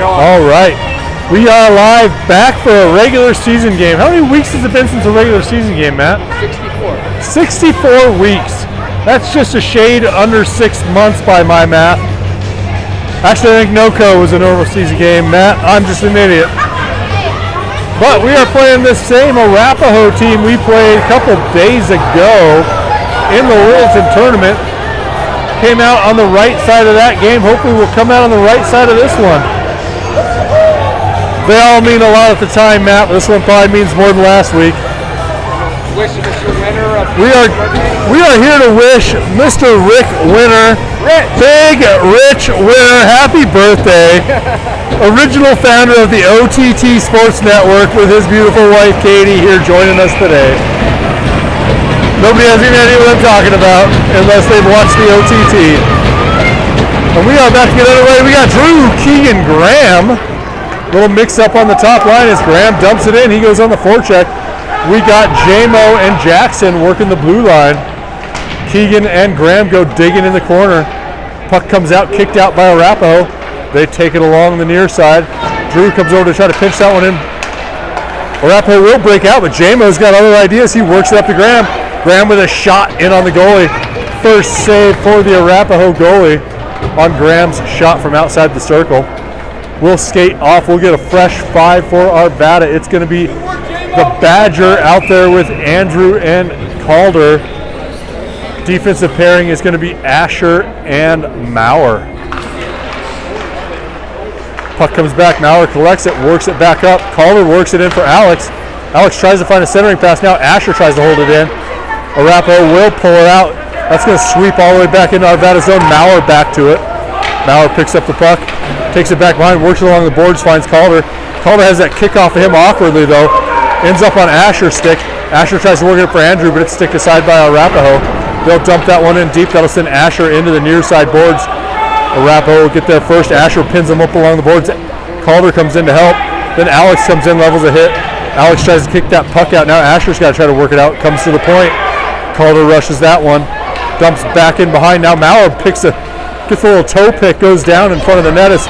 All right. We are live back for a regular season game. How many weeks has it been since a regular season game, Matt? 64 weeks. That's just a shade under 6 months by my math. Actually, I think NOCO was a normal season game. Matt, I'm just an idiot. But we are playing this same Arapahoe team we played a couple days ago in the Littleton tournament. Came out on the right side of that game. Hopefully we'll come out on the right side of this one. They all mean a lot at the time, Matt, but this one probably means more than last week. Wish Mr. Winner a we are here to wish Mr. Rick Winner, Big Rich Winner, happy birthday. Original founder of the OTT Sports Network with his beautiful wife Katie here joining us today. Nobody has any idea what I'm talking about unless they've watched the OTT. And we are about to get underway. We got Drew Keegan Graham. Little mix up on the top line as Graham dumps it in. He goes on the forecheck. We got J-Mo and Jackson working the blue line. Keegan and Graham go digging in the corner. Puck comes out, kicked out by Arapahoe. They take it along the near side. Drew comes over to try to pinch that one in. Arapahoe will break out, but J-Mo's got other ideas. He works it up to Graham. Graham with a shot in on the goalie. First save for the Arapahoe goalie on Graham's shot from outside the circle. We'll skate off. We'll get a fresh 5 for Arvada. It's going to be the Badger out there with Andrew and Calder. Defensive pairing is going to be Asher and Maurer. Puck comes back. Maurer collects it, works it back up. Calder works it in for Alex. Alex tries to find a centering pass. Now Asher tries to hold it in. Arapahoe will pull it out. That's going to sweep all the way back into Arvada's zone. Maurer back to it. Maurer picks up the puck. Takes it back behind, works along the boards, finds Calder. Calder has that kick off of him awkwardly though. Ends up on Asher's stick. Asher tries to work it for Andrew, but it's sticked aside by Arapahoe. They'll dump that one in deep. That'll send Asher into the near side boards. Arapahoe will get there first. Asher pins him up along the boards. Calder comes in to help. Then Alex comes in, levels a hit. Alex tries to kick that puck out. Now Asher's got to try to work it out. Comes to the point. Calder rushes that one. Dumps back in behind. Now Maurer gets a little toe pick, goes down in front of the net as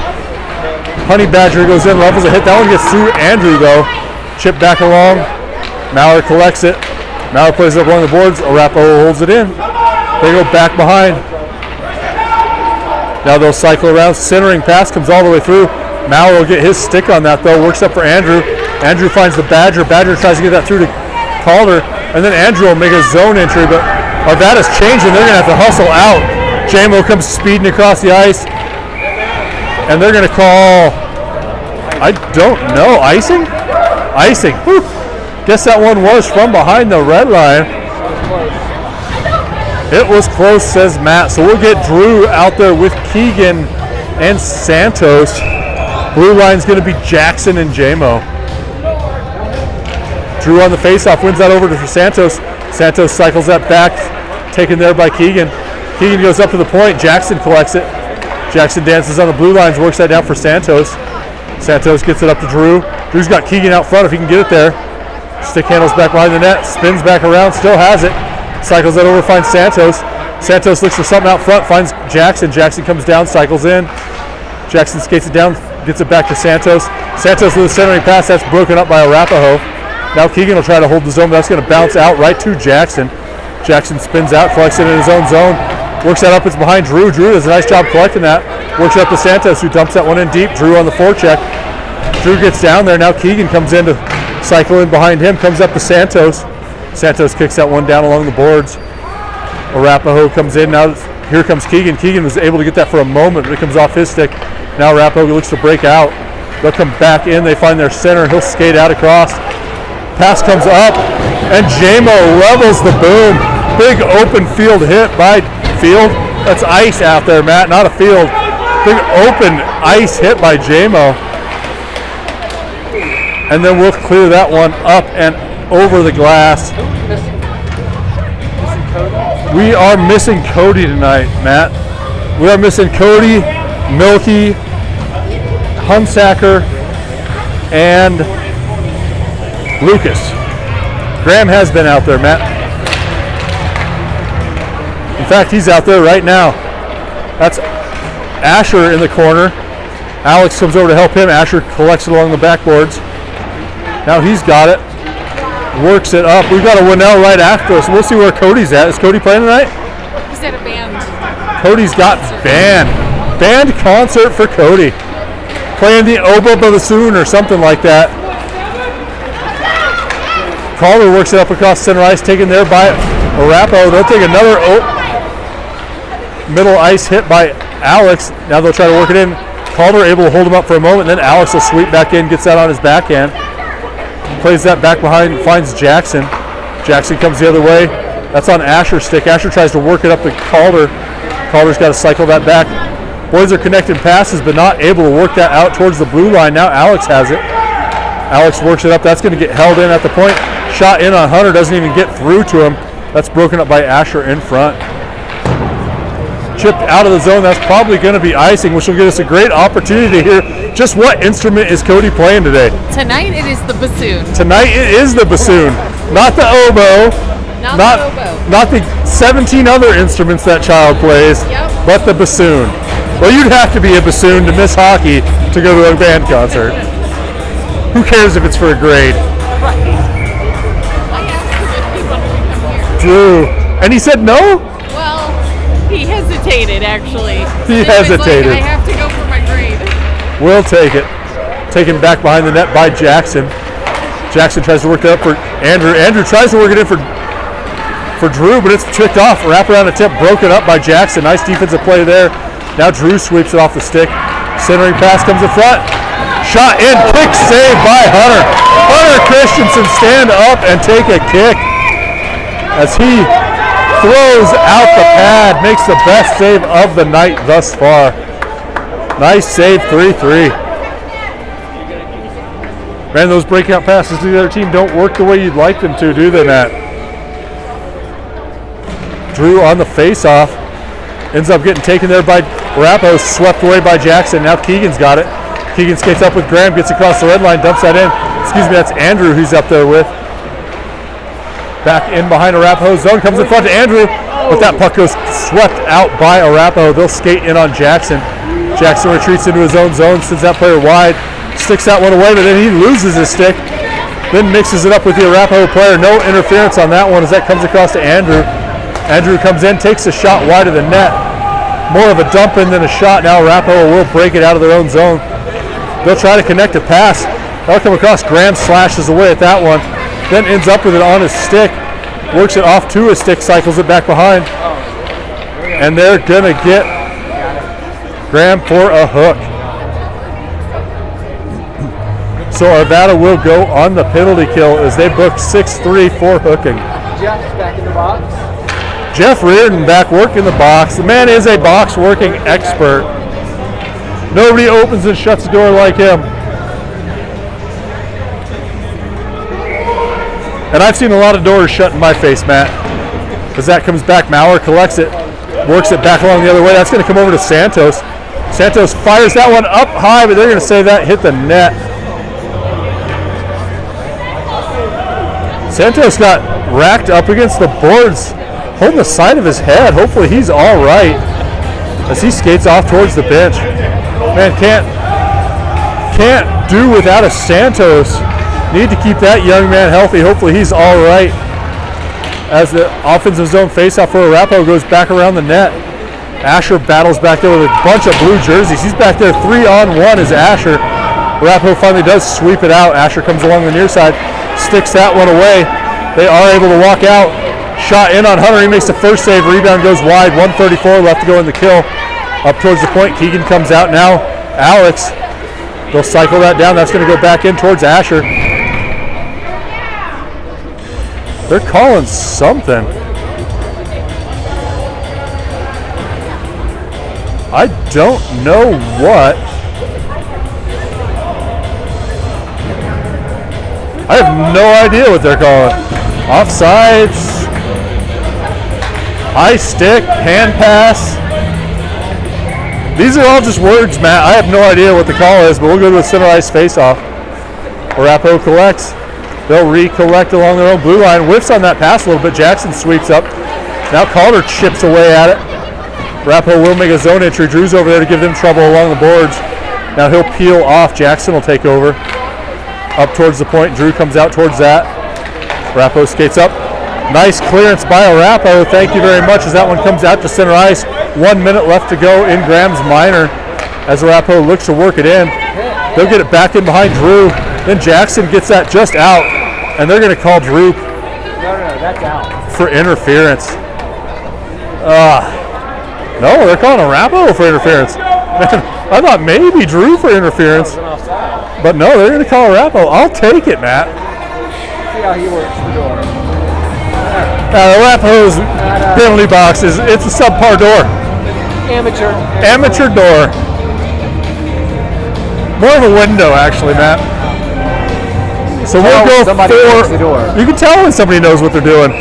Honey Badger goes in, levels a hit. That one gets through Andrew though. Chip back along. Maurer collects it. Maurer plays it up along the boards. Arapahoe holds it in. They go back behind. Now they'll cycle around. Centering pass comes all the way through. Maurer will get his stick on that though. Works up for Andrew. Andrew finds the Badger. Badger tries to get that through to Calder. And then Andrew will make a zone entry, but Arvada's changing. They're going to have to hustle out. J-Mo comes speeding across the ice. And they're going to call, I don't know, icing? Icing. Whew. Guess that one was from behind the red line. It was close, says Matt. So we'll get Drew out there with Keegan and Santos. Blue line's going to be Jackson and J-Mo. Drew on the faceoff, wins that over to Santos. Santos cycles that back, taken there by Keegan. Keegan goes up to the point. Jackson collects it. Jackson dances on the blue lines, works that down for Santos. Santos gets it up to Drew. Drew's got Keegan out front if he can get it there. Stick handles back behind the net, spins back around, still has it. Cycles that over, finds Santos. Santos looks for something out front, finds Jackson. Jackson comes down, cycles in. Jackson skates it down, gets it back to Santos. Santos with a centering pass, that's broken up by Arapahoe. Now Keegan will try to hold the zone, but that's going to bounce out right to Jackson. Jackson spins out, collects it in his own zone. Works that up, it's behind Drew. Drew does a nice job collecting that. Works it up to Santos, who dumps that one in deep. Drew on the forecheck. Drew gets down there. Now Keegan comes in to cycle in behind him. Comes up to Santos. Santos kicks that one down along the boards. Arapahoe comes in. Now here comes Keegan. Keegan was able to get that for a moment, but it comes off his stick. Now Arapahoe looks to break out. They'll come back in. They find their center. He'll skate out across. Pass comes up, and J-Mo levels the boom. Big open field hit by field. That's ice out there, Matt, not a field. Big open ice hit by J-Mo. And then we'll clear that one up and over the glass. We are missing Cody tonight, Matt. We are missing Cody, Milky, Hunsacker, and Lucas. Graham has been out there, Matt. In fact, he's out there right now. That's Asher in the corner. Alex comes over to help him. Asher collects it along the backboards. Now he's got it. Works it up. We've got a Winnell right after us. We'll see where Cody's at. Is Cody playing tonight? He's at a band. Cody's got band. Band concert for Cody. Playing the oboe bassoon or something like that. Calder works it up across center ice, taken there by Arapahoe. They'll take another middle ice hit by Alex. Now they'll try to work it in. Calder able to hold him up for a moment, then Alex will sweep back in, gets that on his backhand. Plays that back behind, finds Jackson. Jackson comes the other way. That's on Asher's stick. Asher tries to work it up to Calder. Calder's got to cycle that back. Boys are connecting passes, but not able to work that out towards the blue line. Now Alex has it. Alex works it up. That's going to get held in at the point. Shot in on Hunter, doesn't even get through to him. That's broken up by Asher in front. Chipped out of the zone. That's probably going to be icing, which will give us a great opportunity to hear just what instrument is Cody playing today. Tonight it is the bassoon. Tonight it is the bassoon, not the oboe, Not the oboe. not the 17 other instruments that child plays, Yep. but the bassoon. Well, you'd have to be a bassoon to miss hockey to go to a band concert. Who cares if it's for a grade? I asked him if he wanted to come here. Drew. And he said no? Well, he hesitated actually. He And was hesitated. Like, I have to go for my grade. We'll take it. Taken back behind the net by Jackson. Jackson tries to work it up for Andrew. Andrew tries to work it in for Drew, but it's tricked off. Wraparound attempt broken up by Jackson. Nice defensive play there. Now Drew sweeps it off the stick. Centering pass comes in front. Shot in, kick save by Hunter. Hunter Christensen stand up and take a kick as he throws out the pad, makes the best save of the night thus far. Nice save, 3-3. Man, those breakout passes to the other team don't work the way you'd like them to, do they, Matt? Drew on the face-off. Ends up getting taken there by Arapahoe, swept away by Jackson. Now Keegan's got it. Keegan skates up with Graham, gets across the red line, dumps that in. Excuse me, that's Andrew who's up there with. Back in behind Arapahoe's zone, comes in front to Andrew, but that puck goes swept out by Arapahoe. They'll skate in on Jackson. Jackson retreats into his own zone, sends that player wide, sticks that one away, but then he loses his stick. Then mixes it up with the Arapahoe player. No interference on that one as that comes across to Andrew. Andrew comes in, takes a shot wide of the net. More of a dump in than a shot. Now Arapahoe will break it out of their own zone. They'll try to connect a pass. They'll come across. Graham slashes away at that one. Then ends up with it on his stick. Works it off to his stick, cycles it back behind. And they're going to get Graham for a hook. So Arvada will go on the penalty kill as they book 6-3 for hooking. Jeff's back in the box. Jeff Reardon back working the box. The man is a box working expert. Nobody opens and shuts the door like him. And I've seen a lot of doors shut in my face, Matt. As that comes back, Maurer collects it, works it back along the other way. That's going to come over to Santos. Santos fires that one up high, but they're going to say that hit the net. Santos got racked up against the boards, holding the side of his head. Hopefully he's all right as he skates off towards the bench. Man, can't do without a Santos. Need to keep that young man healthy. Hopefully he's all right. As the offensive zone faceoff for Arapahoe goes back around the net. Asher battles back there with a bunch of blue jerseys. He's back there 3-on-1 as Asher. Arapahoe finally does sweep it out. Asher comes along the near side, sticks that one away. They are able to walk out. Shot in on Hunter. He makes the first save. Rebound goes wide. 1:34 left to go in the kill. Up towards the point. Keegan comes out now. Alex. They'll cycle that down. That's going to go back in towards Asher. They're calling something. I don't know what. I have no idea what they're calling. Offsides. High stick. Hand pass. These are all just words, Matt. I have no idea what the call is, but we'll go to a center ice face-off. Arapahoe collects. They'll recollect along their own blue line. Whiffs on that pass a little bit. Jackson sweeps up. Now Calder chips away at it. Arapahoe will make a zone entry. Drew's over there to give them trouble along the boards. Now he'll peel off. Jackson will take over. Up towards the point. Drew comes out towards that. Arapahoe skates up. Nice clearance by Arapahoe. Thank you very much as that one comes out to center ice. 1 minute left to go in Graham's minor as Arapahoe looks to work it in. They'll get it back in behind Drew. Then Jackson gets that just out, and they're going to call Drew That's out. for interference. No, they're calling Arapahoe for interference. Man, I thought maybe Drew for interference, but no, they're going to call Arapahoe. I'll take it, Matt. See how he works the door. Arapahoe's penalty box it's a subpar door. Amateur door. More of a window, actually, Matt. So we'll go somebody opens the door. You can tell when somebody knows what they're doing.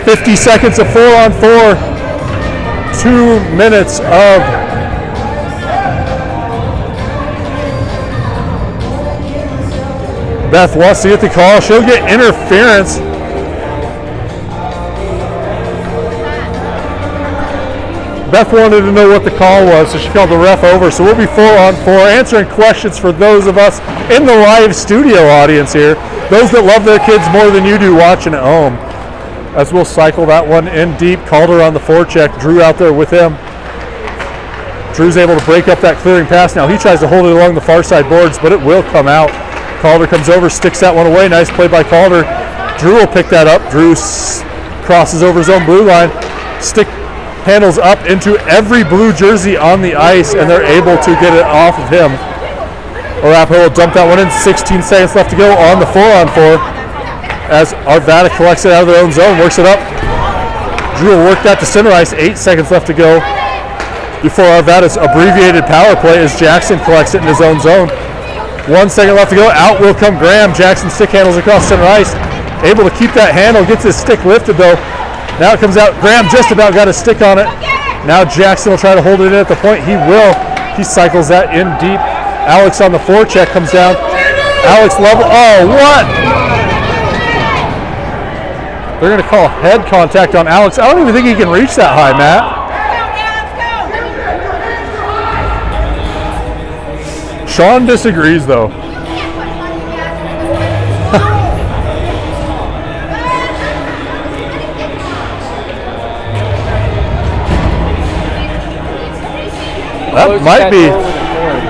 50 seconds of 4-on-4. 2 minutes of Beth wants to get the call. She'll get interference. Beth wanted to know what the call was, so she called the ref over. So we'll be 4-on-4, answering questions for those of us in the live studio audience here, those that love their kids more than you do watching at home. As we'll cycle that one in deep. Calder on the forecheck. Drew out there with him. Drew's able to break up that clearing pass. Now he tries to hold it along the far side boards, but it will come out. Calder comes over, sticks that one away. Nice play by Calder. Drew will pick that up. Drew crosses over his own blue line. Stick handles up into every blue jersey on the ice, and they're able to get it off of him. Arapahoe will dump that one in. 16 seconds left to go on the 4-on-4 as Arvada collects it out of their own zone, works it up. Drew will work that to center ice. 8 seconds left to go before Arvada's abbreviated power play as Jackson collects it in his own zone. 1 second left to go. Out will come Graham. Jackson stick handles across center ice. Able to keep that handle. Gets his stick lifted though. Now it comes out. Graham just about got a stick on it. Now Jackson will try to hold it in at the point. He will. He cycles that in deep. Alex on the forecheck comes down. Alex level. Oh, what? They're going to call head contact on Alex. I don't even think he can reach that high, Matt. Sean disagrees, though.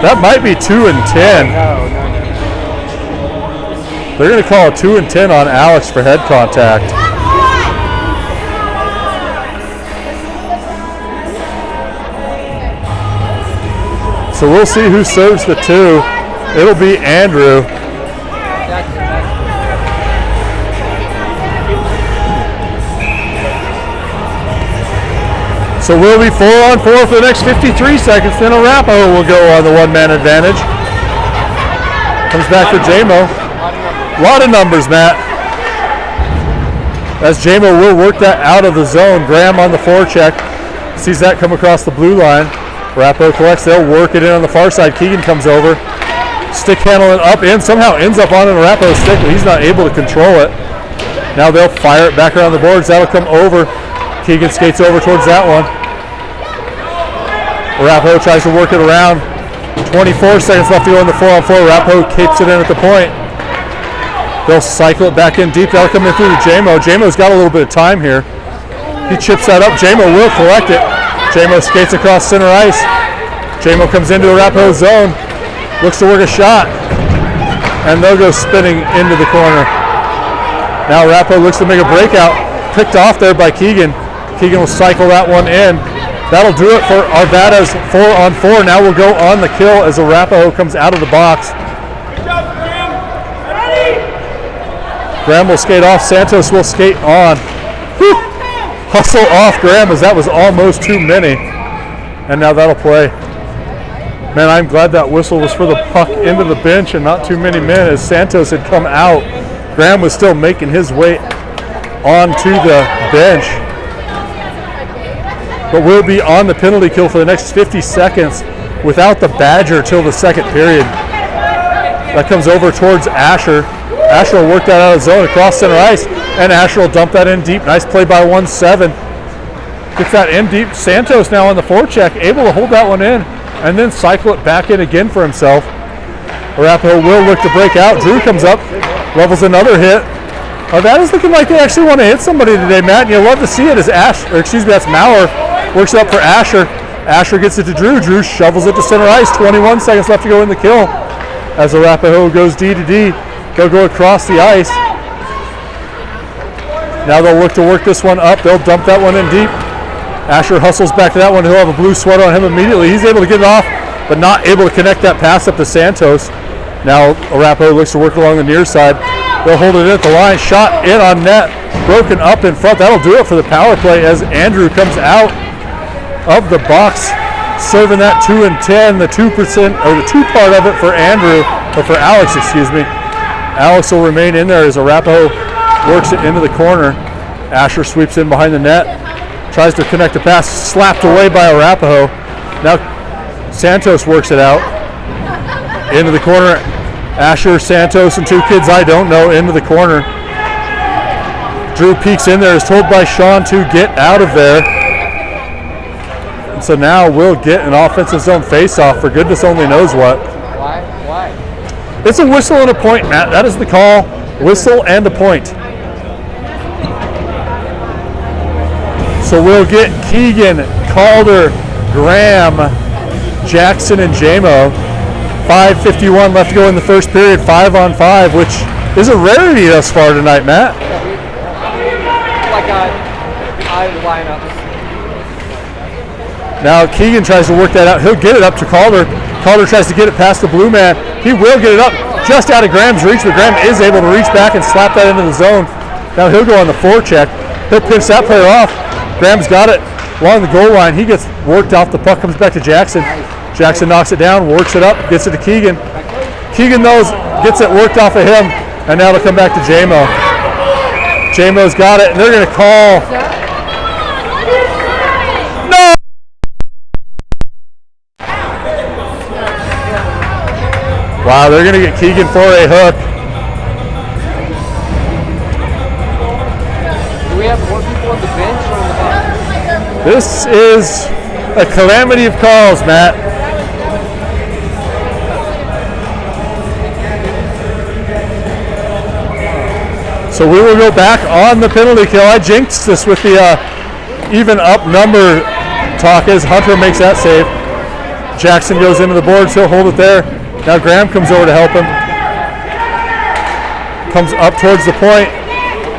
That might be 2 and 10. No. They're going to call a 2 and 10 on Alex for head contact. So we'll see who serves the 2. It'll be Andrew. So we'll be 4-on-4 for the next 53 seconds. Then Arapahoe will go on the one-man advantage. Comes back for JMO. A lot of numbers, Matt. As JMO will work that out of the zone. Graham on the forecheck. Sees that come across the blue line. Arapahoe collects. They'll work it in on the far side. Keegan comes over. Stick handling up in. Somehow ends up on an Arapahoe stick, but he's not able to control it. Now they'll fire it back around the boards. That'll come over. Keegan skates over towards that one. Arapahoe tries to work it around. 24 seconds left to go in the 4-on-4. Arapahoe kicks it in at the point. They'll cycle it back in deep. That'll come in through to JMO. JMO's got a little bit of time here. He chips that up. JMO will collect it. JMO skates across center ice. JMO comes into Arapahoe's zone. Looks to work a shot. And they'll go spinning into the corner. Now Arapahoe looks to make a breakout. Picked off there by Keegan. Keegan will cycle that one in. That'll do it for Arvada's 4-on-4. Now we'll go on the kill as Arapahoe comes out of the box. Graham will skate off. Santos will skate on. Whew. Hustle off Graham as that was almost too many. And now that'll play. Man, I'm glad that whistle was for the puck into the bench and not too many men as Santos had come out. Graham was still making his way onto the bench. But we'll be on the penalty kill for the next 50 seconds without the Badger till the second period. That comes over towards Asher. Asher will work that out of zone across center ice, and Asher will dump that in deep. Nice play by 1-7. Gets that in deep. Santos now on the forecheck, able to hold that one in. and then cycle it back in again for himself. Arapahoe will look to break out. Drew comes up, levels another hit. That is looking like they actually want to hit somebody today, Matt, and you'll love to see it as that's Maurer works up for Asher. Asher gets it to Drew. Drew shovels it to center ice. 21 seconds left to go in the kill. As Arapahoe goes D to D, they'll go across the ice. Now they'll look to work this one up. They'll dump that one in deep. Asher hustles back to that one. He'll have a blue sweater on him immediately. He's able to get it off, but not able to connect that pass up to Santos. Now Arapahoe looks to work along the near side. They'll hold it in at the line. Shot in on net. Broken up in front. That'll do it for the power play as Andrew comes out of the box, serving that 2 and 10, the 2% or the 2 part of it for Andrew, or for Alex, excuse me. Alex will remain in there as Arapahoe works it into the corner. Asher sweeps in behind the net, tries to connect the pass, slapped away by Arapahoe. Now Santos works it out into the corner. Asher, Santos, and 2 kids I don't know into the corner. Drew peeks in there, is told by Sean to get out of there. And so now we'll get an offensive zone face-off for goodness only knows what. Why? It's a whistle and a point, Matt. That is the call. Whistle and a point. So we'll get Keegan, Calder, Graham, Jackson, and Jamo. 5:51 left to go in the first period, 5-on-5, which is a rarity thus far tonight, Matt. Like a odd lineup. Now Keegan tries to work that out. He'll get it up to Calder. Calder tries to get it past the blue man. He will get it up just out of Graham's reach, but Graham is able to reach back and slap that into the zone. Now he'll go on the forecheck. He'll pinch that player off. Graham's got it along the goal line. He gets worked off. The puck comes back to Jackson. Jackson knocks it down, works it up, gets it to Keegan. Keegan gets it worked off of him, and now it'll come back to Jamo. Jamo's got it, and they're going to call. No! Wow, they're going to get Keegan for a hook. Do we have more people on the bench or on the bench? This is a calamity of calls, Matt. So we will go back on the penalty kill. I jinxed this with the even up number talk as Hunter makes that save. Jackson goes into the boards. He'll hold it there. Now Graham comes over to help him. Comes up towards the point.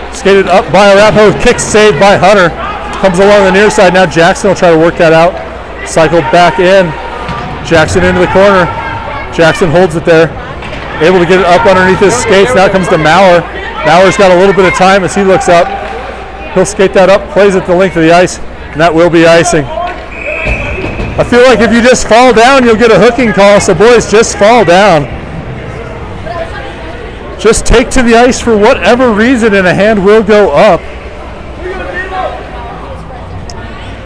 Skated up by Arapahoe. Kick saved by Hunter. Comes along the near side. Now Jackson will try to work that out. Cycled back in. Jackson into the corner. Jackson holds it there. Able to get it up underneath his skates. Now it comes to Maurer. Maurer's got a little bit of time as he looks up. He'll skate that up, plays it the length of the ice, and that will be icing. I feel like if you just fall down, you'll get a hooking call, so boys, just fall down. Just take to the ice for whatever reason, and a hand will go up.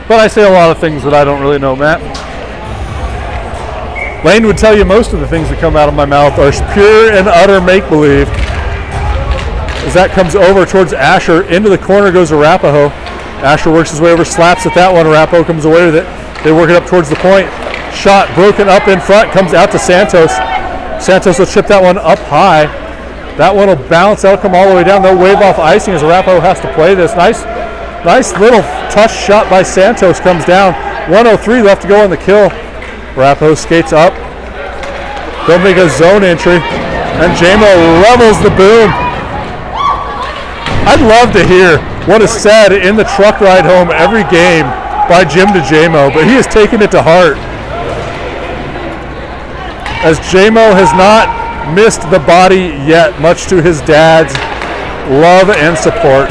But I say a lot of things that I don't really know, Matt. Lane would tell you most of the things that come out of my mouth are pure and utter make-believe. As that comes over towards Asher, into the corner goes Arapahoe. Asher works his way over, slaps at that one. Arapahoe comes away with it. They work it up towards the point. Shot broken up in front, comes out to Santos. Santos will chip that one up high. That one will bounce, that'll come all the way down. They'll wave off icing as Arapahoe has to play this. Nice little touch shot by Santos comes down. 1:03 left to go in the kill. Arapahoe skates up. They'll make a zone entry, and Jamo levels the boom. I'd love to hear what is said in the truck ride home every game by Jim DeJamo, but he has taken it to heart. As Jamo has not missed the body yet, much to his dad's love and support.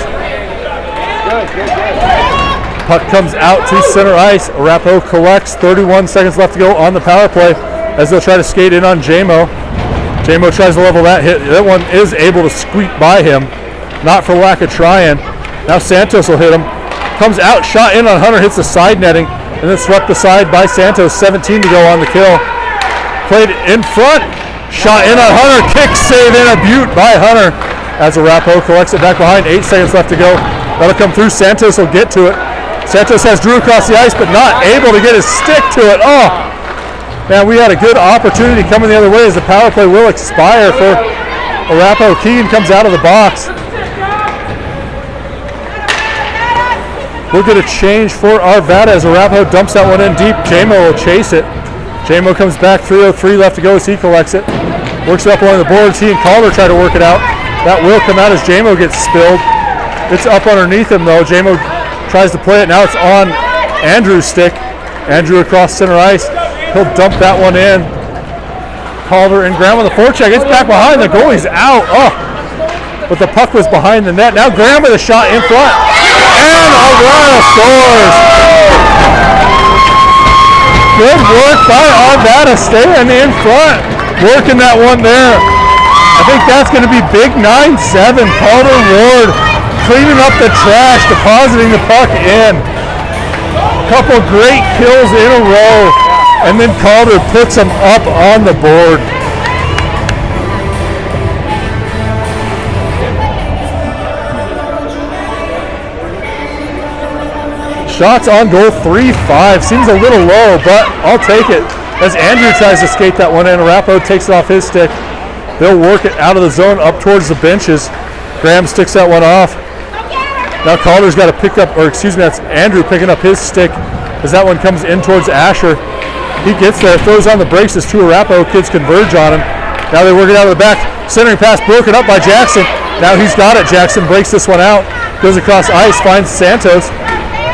Puck comes out to center ice. Arapahoe collects. 31 seconds left to go on the power play as they'll try to skate in on Jamo. Jamo tries to level that hit. That one is able to squeak by him. Not for lack of trying. Now Santos will hit him. Comes out, shot in on Hunter, hits the side netting, and then swept aside by Santos. 17 to go on the kill. Played in front, shot in on Hunter, kick save in a beaut by Hunter. As Arapahoe collects it back behind, 8 seconds left to go. That'll come through, Santos will get to it. Santos has Drew across the ice, but not able to get his stick to it. Oh, Man, we had a good opportunity coming the other way as the power play will expire for Arapahoe. Keegan comes out of the box. We'll get a change for Arvada as Arapahoe dumps that one in deep. J-Mo will chase it. J-Mo comes back, 3:03 left to go as he collects it. Works it up along the boards. He and Calder try to work it out. That will come out as J-Mo gets spilled. It's up underneath him though. J-Mo tries to play it. Now it's on Andrew's stick. Andrew across center ice. He'll dump that one in. Calder and Graham on the forecheck. It's back behind. The goalie's out. Oh, but the puck was behind the net. Now Graham with a shot in front. And Arvada scores. Good work by Arvada staying in front. Working that one there. I think that's going to be big 9-7. Calder Ward cleaning up the trash, depositing the puck in. Couple great kills in a row, and then Calder puts them up on the board. Shots on goal 3-5. Seems a little low, but I'll take it. As Andrew tries to skate that one in, Arapahoe takes it off his stick. They'll work it out of the zone up towards the benches. Graham sticks that one off. Now Calder's got to pick up, or excuse me, that's Andrew picking up his stick as that one comes in towards Asher. He gets there, throws on the brakes as two Arapahoe kids converge on him. Now they work it out of the back. Centering pass broken up by Jackson. Now he's got it. Jackson breaks this one out. Goes across ice, finds Santos.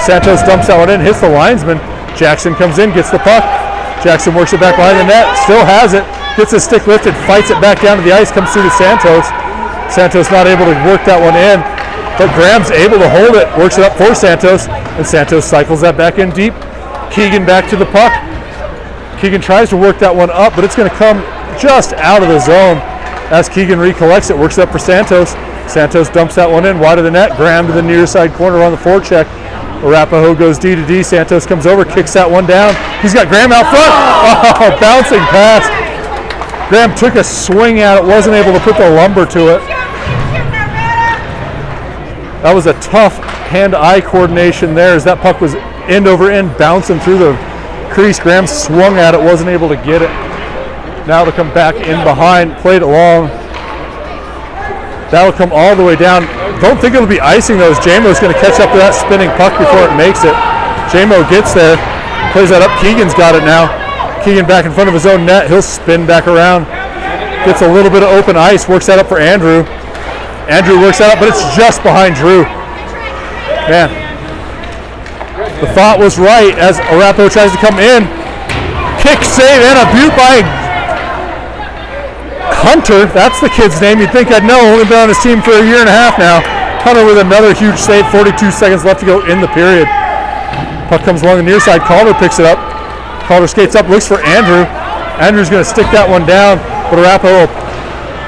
Santos dumps that one in, hits the linesman. Jackson comes in, gets the puck. Jackson works it back behind the net, still has it. Gets his stick lifted, fights it back down to the ice, comes through to Santos. Santos not able to work that one in, but Graham's able to hold it, works it up for Santos, and Santos cycles that back in deep. Keegan back to the puck. Keegan tries to work that one up, but it's going to come just out of the zone as Keegan recollects it, works it up for Santos. Santos dumps that one in, wide of the net. Graham to the near side corner on the forecheck. Arapahoe goes D to D. Santos comes over, kicks that one down. He's got Graham out front. Oh, bouncing pass. Graham took a swing at it, wasn't able to put the lumber to it. That was a tough hand-eye coordination there as that puck was end over end bouncing through the crease. Graham swung at it, wasn't able to get it. Now to come back in behind, played it long. That'll come all the way down. Don't think it'll be icing though, as J-Mo's going to catch up to that spinning puck before it makes it. J-Mo gets there, plays that up. Keegan's got it now. Keegan back in front of his own net. He'll spin back around. Gets a little bit of open ice. Works that up for Andrew. Andrew works that up, but it's just behind Drew. Man, the thought was right as Arapahoe tries to come in. Kick save and a beaut by Hunter. That's the kid's name. You'd think I'd know. Only been on his team for a year and a half now. Hunter with another huge save. 42 seconds left to go in the period. Puck comes along the near side. Calder picks it up. Calder skates up, looks for Andrew. Andrew's going to stick that one down, but Arapahoe will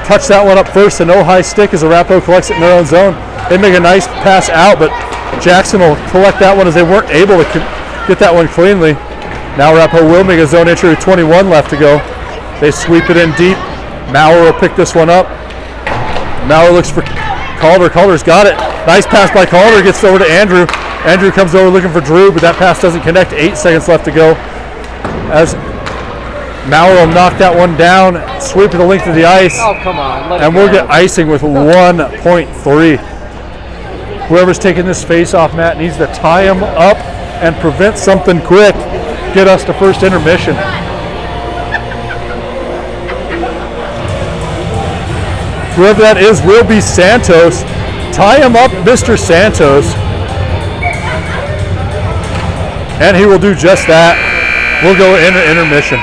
touch that one up first. A no high stick as Arapahoe collects it in their own zone. They make a nice pass out, but Jackson will collect that one as they weren't able to get that one cleanly. Now Arapahoe will make a zone entry with 21 left to go. They sweep it in deep. Maurer will pick this one up. Maurer looks for Calder. Calder's got it. Nice pass by Calder. Gets over to Andrew. Andrew comes over looking for Drew, but that pass doesn't connect. 8 seconds left to go. As Maurer will knock that one down, sweep to the length of the ice. Oh, come on. And we'll get icing with 1.3. Whoever's taking this face-off, Matt, needs to tie him up and prevent something quick. Get us to first intermission. Whoever that is will be Santos. Tie him up, Mr. Santos. And he will do just that. We'll go into intermission.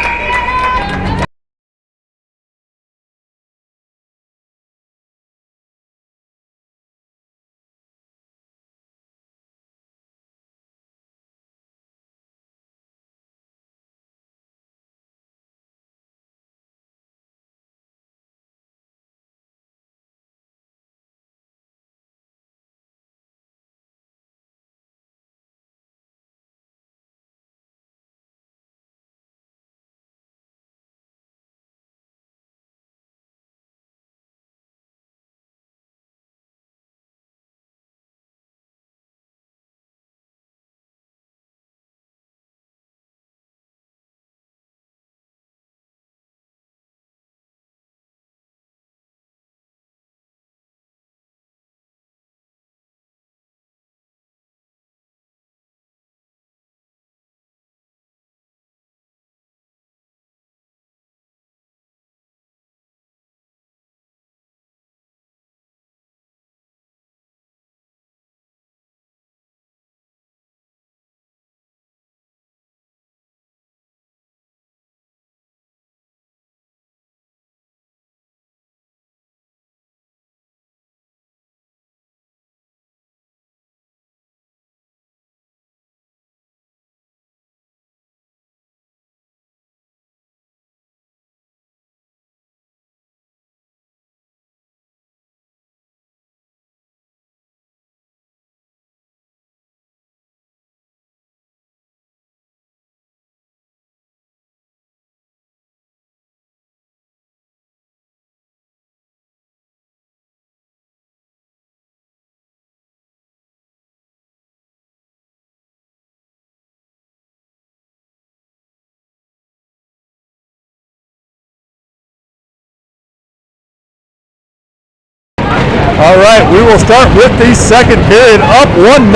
All right, we will start with the second period, up 1-0.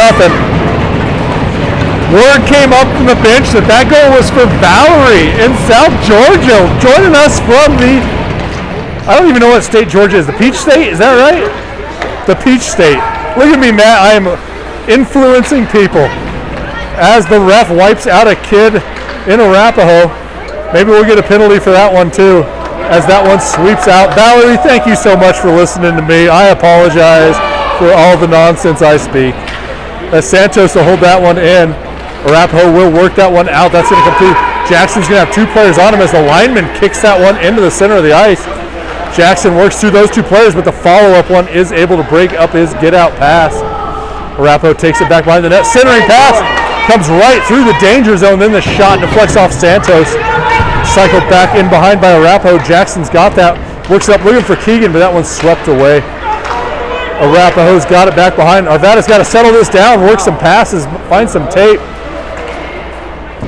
Word came up from the bench that goal was for Valerie in South Georgia, joining us from I don't even know what state Georgia is. The Peach State, is that right? The Peach State. Look at me, Matt. I am influencing people. As the ref wipes out a kid in Arapahoe. Maybe we'll get a penalty for that one too, as that one sweeps out. Valerie, thank you so much for listening to me. I apologize for all the nonsense I speak. As Santos will hold that one in. Arapahoe will work that one out. That's going to complete. Jackson's going to have 2 players on him as the lineman kicks that one into the center of the ice. Jackson works through those 2 players, but the follow-up one is able to break up his get-out pass. Arapahoe takes it back behind the net. Centering pass comes right through the danger zone. Then the shot deflects off Santos. Cycled back in behind by Arapahoe. Jackson's got that. Works up looking for Keegan, but that one's swept away. Arapahoe's got it back behind. Arvada's got to settle this down, work some passes, find some tape.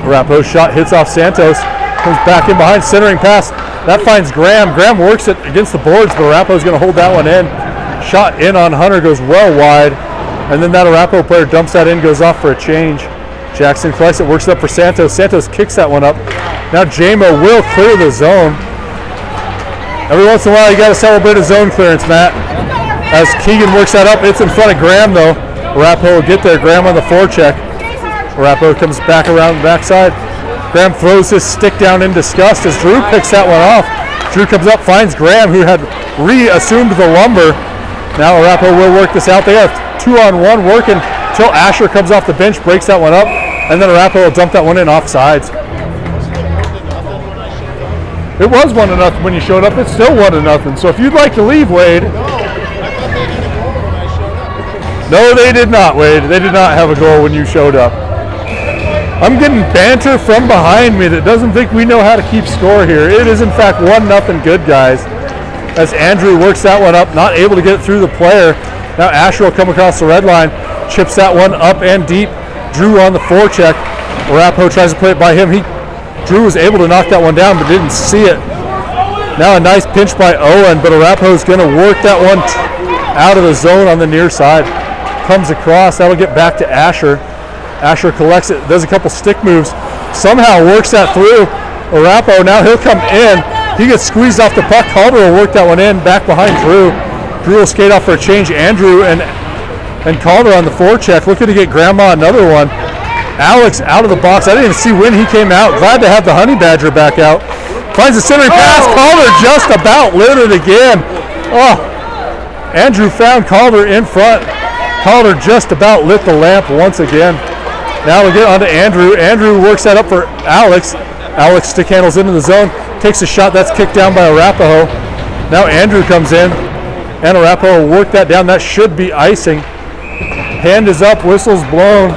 Arapahoe's shot hits off Santos. Comes back in behind, centering pass. That finds Graham. Graham works it against the boards, but Arapahoe's going to hold that one in. Shot in on Hunter, goes well wide. And then that Arapahoe player dumps that in, goes off for a change. Jackson collects it, works it up for Santos. Santos kicks that one up. Now JMO will clear the zone. Every once in a while, you got to celebrate a zone clearance, Matt. As Keegan works that up, it's in front of Graham, though. Arapahoe will get there. Graham on the forecheck. Arapahoe comes back around the backside. Graham throws his stick down in disgust as Drew picks that one off. Drew comes up, finds Graham, who had reassumed the lumber. Now Arapahoe will work this out. They have 2-on-1 working until Asher comes off the bench, breaks that one up, and then Arapahoe will dump that one in off sides. It was 1-0 when you showed up. It's still 1-0. So if you'd like to leave, Wade. No, they did not, Wade. They did not have a goal when you showed up. I'm getting banter from behind me that doesn't think we know how to keep score here. It is, in fact, 1-0 good, guys. As Andrew works that one up, not able to get it through the player. Now Asher will come across the red line, chips that one up and deep. Drew on the forecheck. Arapahoe tries to play it by him. Drew was able to knock that one down, but didn't see it. Now a nice pinch by Owen, but Arapahoe's going to work that one out of the zone on the near side. Comes across. That'll get back to Asher. Asher collects it, does a couple stick moves, somehow works that through. Arapahoe, now he'll come in. He gets squeezed off the puck. Calder will work that one in, back behind Drew. Drew will skate off for a change. Andrew and Calder on the forecheck, looking to get Grandma another one. Alex out of the box. I didn't even see when he came out. Glad to have the Honey Badger back out. Finds the centering pass. Calder just about lit it again. Oh, Andrew found Calder in front. Calder just about lit the lamp once again. Now we'll get on to Andrew. Andrew works that up for Alex. Alex stick handles into the zone. Takes a shot. That's kicked down by Arapahoe. Now Andrew comes in. And Arapahoe will work that down. That should be icing. Hand is up. Whistle's blown.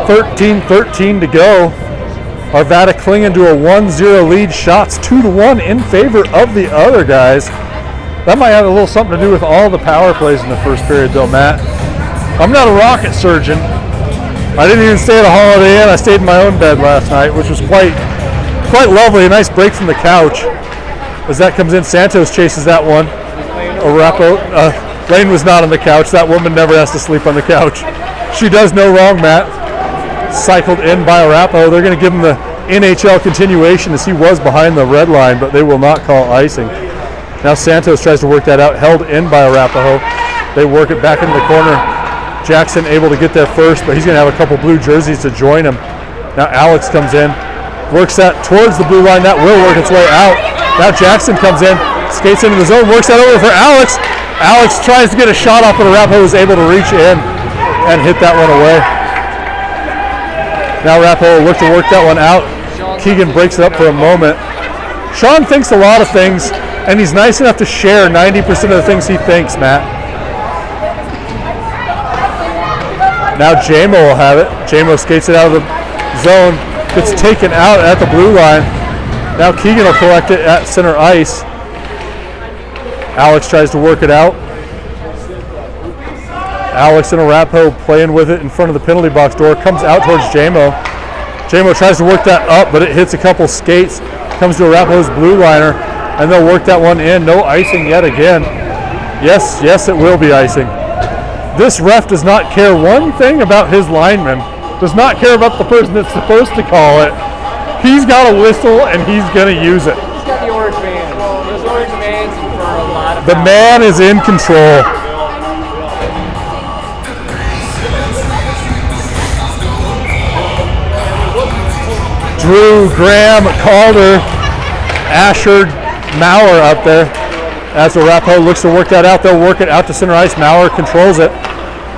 13-13 to go. Arvada clinging to a 1-0 lead. Shots 2-1 in favor of the other guys. That might have a little something to do with all the power plays in the first period, though, Matt. I'm not a rocket surgeon. I didn't even stay at a Holiday Inn. I stayed in my own bed last night, which was quite lovely. A nice break from the couch. As that comes in, Santos chases that one. Lane was not on the couch. That woman never has to sleep on the couch. She does no wrong, Matt. Cycled in by Arapahoe. They're going to give him the NHL continuation as he was behind the red line, but they will not call icing. Now Santos tries to work that out, held in by Arapahoe. They work it back into the corner. Jackson able to get there first, but he's going to have a couple blue jerseys to join him. Now Alex comes in, works that towards the blue line. That will work its way out. Now Jackson comes in, skates into the zone, works that over for Alex. Alex tries to get a shot off, but Arapahoe is able to reach in and hit that one away. Now Arapahoe will look to work that one out. Keegan breaks it up for a moment. Sean thinks a lot of things, and he's nice enough to share 90% of the things he thinks, Matt. Now JMO will have it. JMO skates it out of the zone. Gets taken out at the blue line. Now Keegan will collect it at center ice. Alex tries to work it out. Alex and Arapahoe playing with it in front of the penalty box door. Comes out towards JMO. JMO tries to work that up, but it hits a couple skates. Comes to Arapahoe's blue liner. and they'll work that one in. No icing yet again. Yes, yes, it will be icing. This ref does not care one thing about his lineman. Does not care about the person that's supposed to call it. He's got a whistle and he's going to use it. He's got the orange bands. Those orange bands for a lot of The man is in control. Drew, Graham, Calder, Asher, Maurer up there. As Arapahoe looks to work that out, they'll work it out to center ice. Maurer controls it.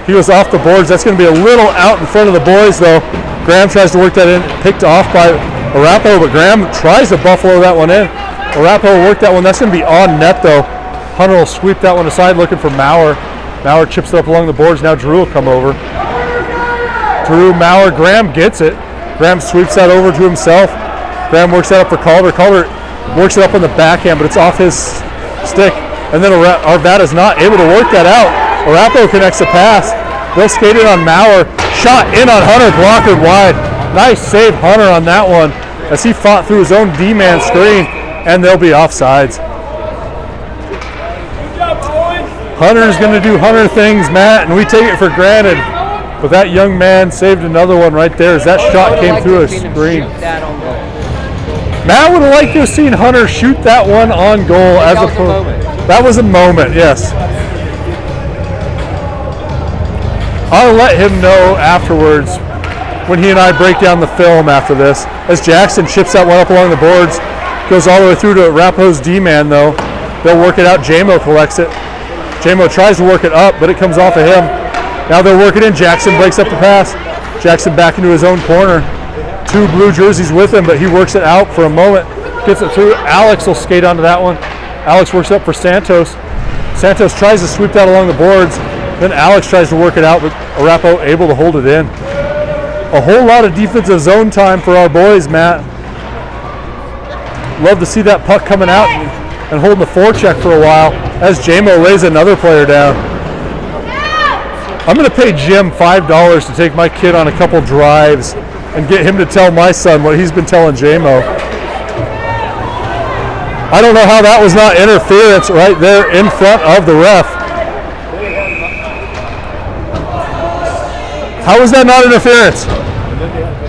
He was off the boards. That's going to be a little out in front of the boys, though. Graham tries to work that in, picked off by Arapahoe, but Graham tries to buffalo that one in. Arapahoe worked that one. That's going to be on net, though. Hunter will sweep that one aside, looking for Maurer. Maurer chips it up along the boards. Now Drew will come over. Drew, Maurer, Graham gets it. Graham sweeps that over to himself. Graham works that up for Calder. Calder works it up on the backhand, but it's off his stick. And then Arvada's not able to work that out. Arapahoe connects the pass. They'll skate it on Maurer. Shot in on Hunter, blockered wide. Nice save, Hunter, on that one as he fought through his own D-man screen, and they'll be offsides. Hunter's going to do Hunter things, Matt, and we take it for granted. But that young man saved another one right there as that shot came through a screen. Matt would have liked to have seen Hunter shoot that one on goal as a that was a moment, yes. I'll let him know afterwards when he and I break down the film after this. As Jackson chips that one up along the boards, goes all the way through to Arapahoe's D-man though. They'll work it out. J-Mo collects it. J-Mo tries to work it up, but it comes off of him. Now they'll work it in. Jackson breaks up the pass. Jackson back into his own corner. Two blue jerseys with him, but he works it out for a moment. Gets it through. Alex will skate onto that one. Alex works up for Santos. Santos tries to sweep that along the boards. Then Alex tries to work it out, but Arapahoe able to hold it in. A whole lot of defensive zone time for our boys, Matt. Love to see that puck coming out and holding the forecheck for a while as J-Mo lays another player down. I'm going to pay Jim $5 to take my kid on a couple drives and get him to tell my son what he's been telling J-Mo. I don't know how that was not interference right there in front of the ref. How was that not interference?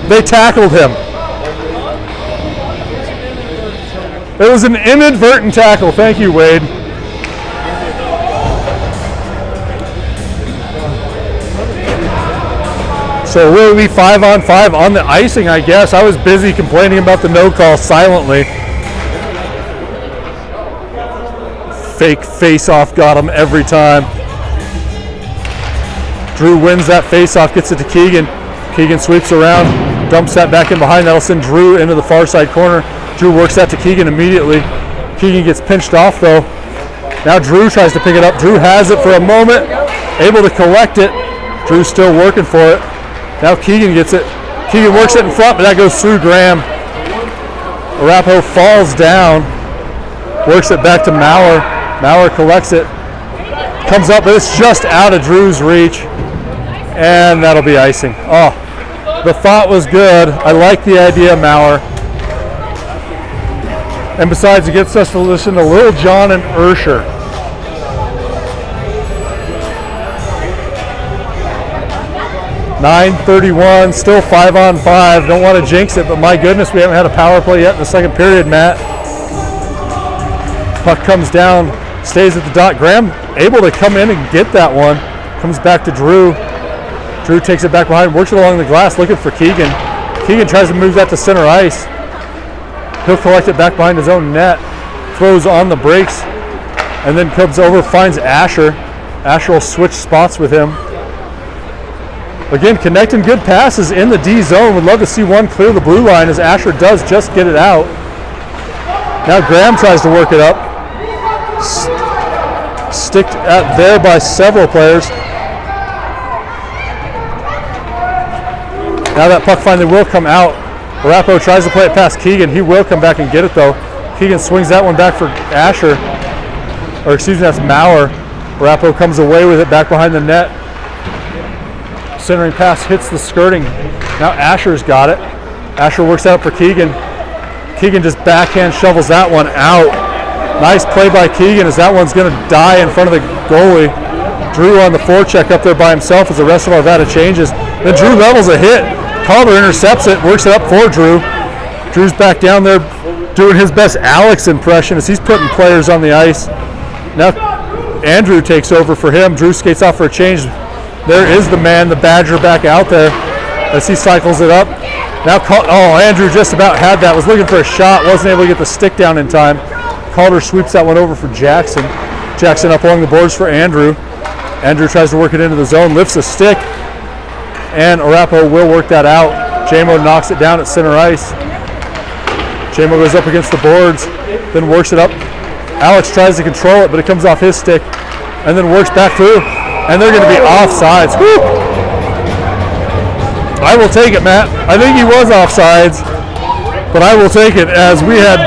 They tackled him. It was an inadvertent tackle. Thank you, Wade. So we'll be 5-on-5 on the icing, I guess. I was busy complaining about the no call silently. Fake face-off got him every time. Drew wins that face-off, gets it to Keegan. Keegan sweeps around, dumps that back in behind. That'll send Drew into the far side corner. Drew works that to Keegan immediately. Keegan gets pinched off though. Now Drew tries to pick it up. Drew has it for a moment, able to collect it. Drew's still working for it. Now Keegan gets it. Keegan works it in front, but that goes through Graham. Arapahoe falls down, works it back to Maurer. Maurer collects it, comes up, but it's just out of Drew's reach, and that'll be icing. Oh, the thought was good. I like the idea, Maurer. And besides, it gets us to listen to Lil Jon and Ursher. .9:31, still 5-on-5. Don't want to jinx it, but my goodness, we haven't had a power play yet in the second period, Matt. Puck comes down, stays at the dot. Graham able to come in and get that one. Comes back to Drew. Drew takes it back behind, works it along the glass, looking for Keegan. Keegan tries to move that to center ice. He'll collect it back behind his own net. Throws on the brakes, and then comes over, finds Asher. Asher will switch spots with him. Again, connecting good passes in the D zone. Would love to see one clear the blue line as Asher does just get it out. Now Graham tries to work it up. Sticked at there by several players. Now that puck finally will come out. Arapahoe tries to play it past Keegan. He will come back and get it though. Keegan swings that one back for Asher. Or excuse me, that's Maurer. Arapahoe comes away with it back behind the net. Centering pass hits the skirting. Now Asher's got it. Asher works out for Keegan. Keegan just backhand shovels that one out. Nice play by Keegan as that one's going to die in front of the goalie. Drew on the forecheck up there by himself as the rest of Arvada changes. Then Drew levels a hit. Calder intercepts it, works it up for Drew. Drew's back down there doing his best Alex impression as he's putting players on the ice. Now Andrew takes over for him. Drew skates off for a change. There is the man, the Badger, back out there as he cycles it up. Now, Andrew just about had that. Was looking for a shot, wasn't able to get the stick down in time. Calder sweeps that one over for Jackson. Jackson up along the boards for Andrew. Andrew tries to work it into the zone, lifts a stick, and Arapahoe will work that out. J-Mo knocks it down at center ice. J-Mo goes up against the boards, then works it up. Alex tries to control it, but it comes off his stick, and then works back through, and they're going to be offsides. Woo! I will take it, Matt. I think he was offsides, but I will take it as we had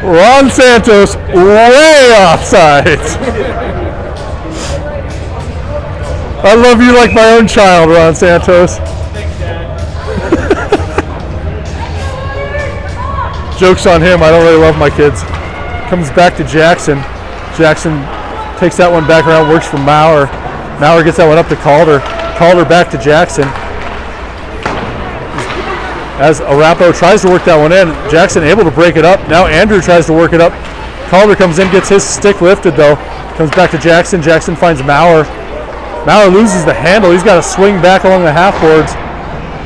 Ron Santos way offsides. I love you like my own child, Ron Santos. Joke's on him. I don't really love my kids. Comes back to Jackson. Jackson takes that one back around, works for Maurer. Maurer gets that one up to Calder. Calder back to Jackson. As Arapahoe tries to work that one in, Jackson able to break it up. Now Andrew tries to work it up. Calder comes in, gets his stick lifted though. Comes back to Jackson. Jackson finds Maurer. Maurer loses the handle. He's got to swing back along the half boards.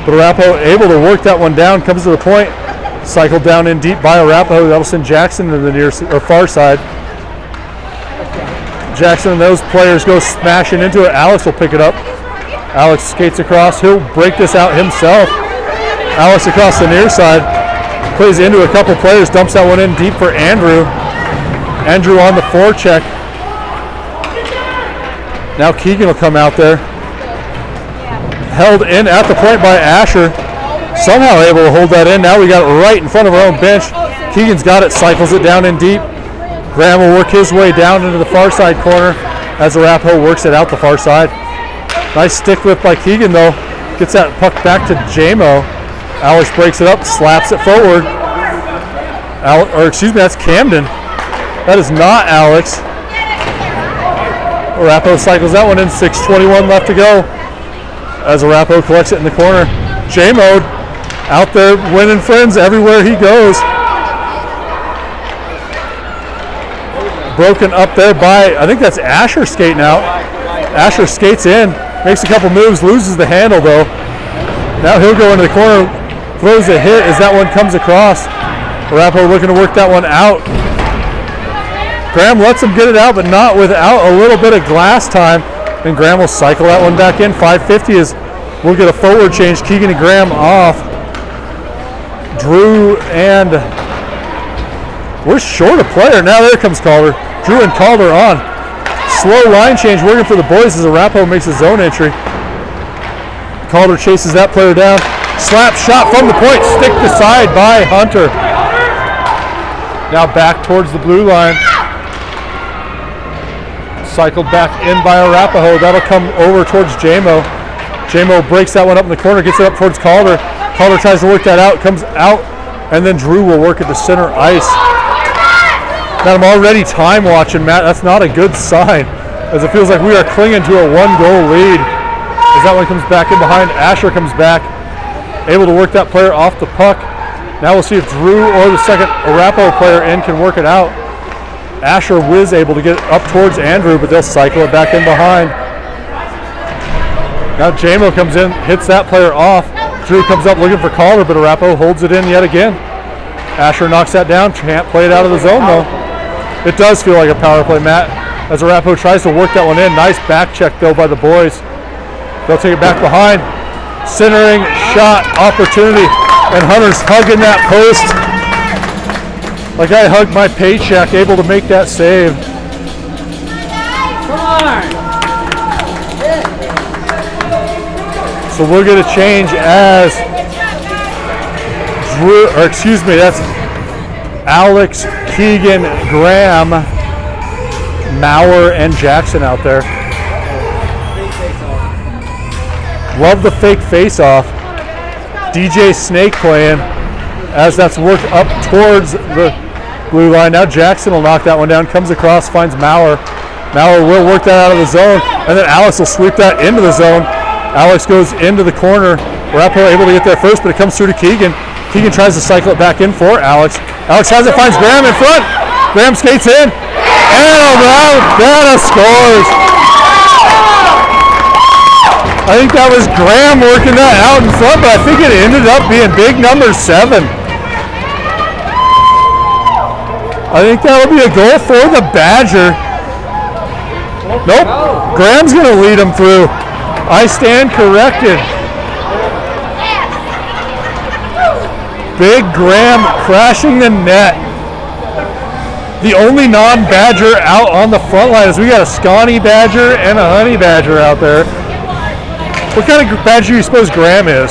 But Arapahoe able to work that one down, comes to the point. Cycled down in deep by Arapahoe. That'll send Jackson to the near or far side. Jackson and those players go smashing into it. Alex will pick it up. Alex skates across. He'll break this out himself. Alex across the near side. Plays into a couple players. Dumps that one in deep for Andrew. Andrew on the forecheck. Now Keegan will come out there. Held in at the point by Asher. Somehow able to hold that in. Now we got it right in front of our own bench. Keegan's got it. Cycles it down in deep. Graham will work his way down into the far side corner as Arapahoe works it out the far side. Nice stick lift by Keegan though. Gets that puck back to J-Mo. Alex breaks it up, slaps it forward. That's Camden. That is not Alex. Arapahoe cycles that one in. 6:21 left to go. As Arapahoe collects it in the corner. J-Mo out there winning friends everywhere he goes. Broken up there by, I think that's Asher skating out. Asher skates in, makes a couple moves, loses the handle though. Now he'll go into the corner, throws a hit as that one comes across. Arapahoe looking to work that one out. Graham lets him get it out, but not without a little bit of glass time. And Graham will cycle that one back in. 5:50 is, we'll get a forward change. Keegan and Graham off. Drew and, we're short a player. Now there comes Calder. Drew and Calder on. Slow line change working for the boys as Arapahoe makes his own entry. Calder chases that player down. Slap shot from the point. Stick to side by Hunter. Now back towards the blue line. Cycled back in by Arapahoe. That'll come over towards J-Mo. J-Mo breaks that one up in the corner, gets it up towards Calder. Calder tries to work that out, comes out, and then Drew will work at the center ice. Matt, I'm already time watching, Matt. That's not a good sign, as it feels like we are clinging to a one-goal lead. As that one comes back in behind, Asher comes back, able to work that player off the puck. Now we'll see if Drew or the second Arapahoe player in can work it out. Asher was able to get it up towards Andrew, but they'll cycle it back in behind. Now J-Mo comes in, hits that player off. Drew comes up looking for Calder, but Arapahoe holds it in yet again. Asher knocks that down, can't play it out of the zone though. It does feel like a power play, Matt, as Arapahoe tries to work that one in. Nice back check though by the boys. They'll take it back behind. Centering, shot, opportunity, and Hunter's hugging that post. Like I hugged my paycheck, able to make that save. Come on! So we'll get a change as Drew, or excuse me, that's Alex, Keegan, Graham, Maurer, and Jackson out there. Love the fake face-off. DJ Snake playing as that's worked up towards the blue line. Now Jackson will knock that one down. Comes across, finds Maurer. Maurer will work that out of the zone, and then Alex will sweep that into the zone. Alex goes into the corner. Arapahoe able to get there first, but it comes through to Keegan. Keegan tries to cycle it back in for Alex. Alex has it, finds Graham in front. Graham skates in, and Alvada scores. I think that was Graham working that out in front, but I think it ended up being big number 7. I think that'll be a goal for the Badger. Nope, Graham's going to lead him through. I stand corrected. Big Graham crashing the net. The only non-Badger out on the front line is we got a Scawny Badger and a Honey Badger out there. What kind of Badger do you suppose Graham is?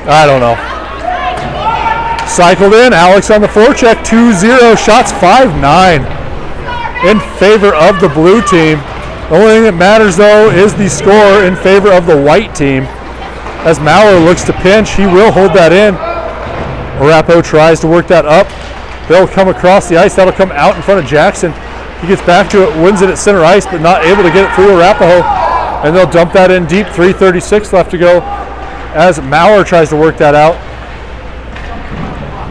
I don't know. Cycled in, Alex on the forecheck, 2-0, shots 5-9 in favor of the blue team. The only thing that matters, though, is the score in favor of the white team. As Maurer looks to pinch, he will hold that in. Arapahoe tries to work that up. They'll come across the ice. That'll come out in front of Jackson. He gets back to it, wins it at center ice, but not able to get it through Arapahoe. And they'll dump that in deep, 3:36 left to go as Maurer tries to work that out.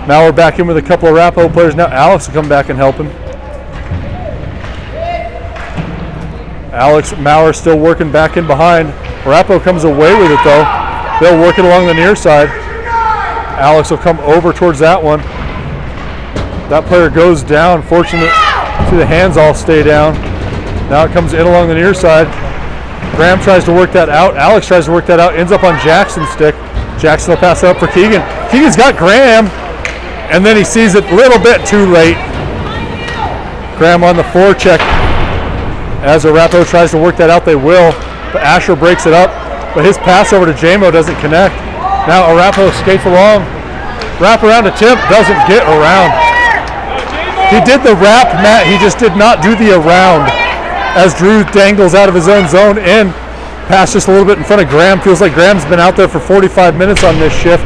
Maurer back in with a couple of Arapahoe players. Now Alex will come back and help him. Alex Maurer still working back in behind. Arapahoe comes away with it though. They'll work it along the near side. Alex will come over towards that one. That player goes down. Fortunate to see the hands all stay down. Now it comes in along the near side. Graham tries to work that out. Alex tries to work that out. Ends up on Jackson's stick. Jackson will pass it up for Keegan. Keegan's got Graham. And then he sees it a little bit too late. Graham on the forecheck. As Arapahoe tries to work that out, they will. But Asher breaks it up. But his pass over to Jamo doesn't connect. Now Arapahoe skates along. Wrap around to Tim. Doesn't get around. He did the wrap, Matt. He just did not do the around. As Drew dangles out of his own zone in. Pass just a little bit in front of Graham. Feels like Graham's been out there for 45 minutes on this shift.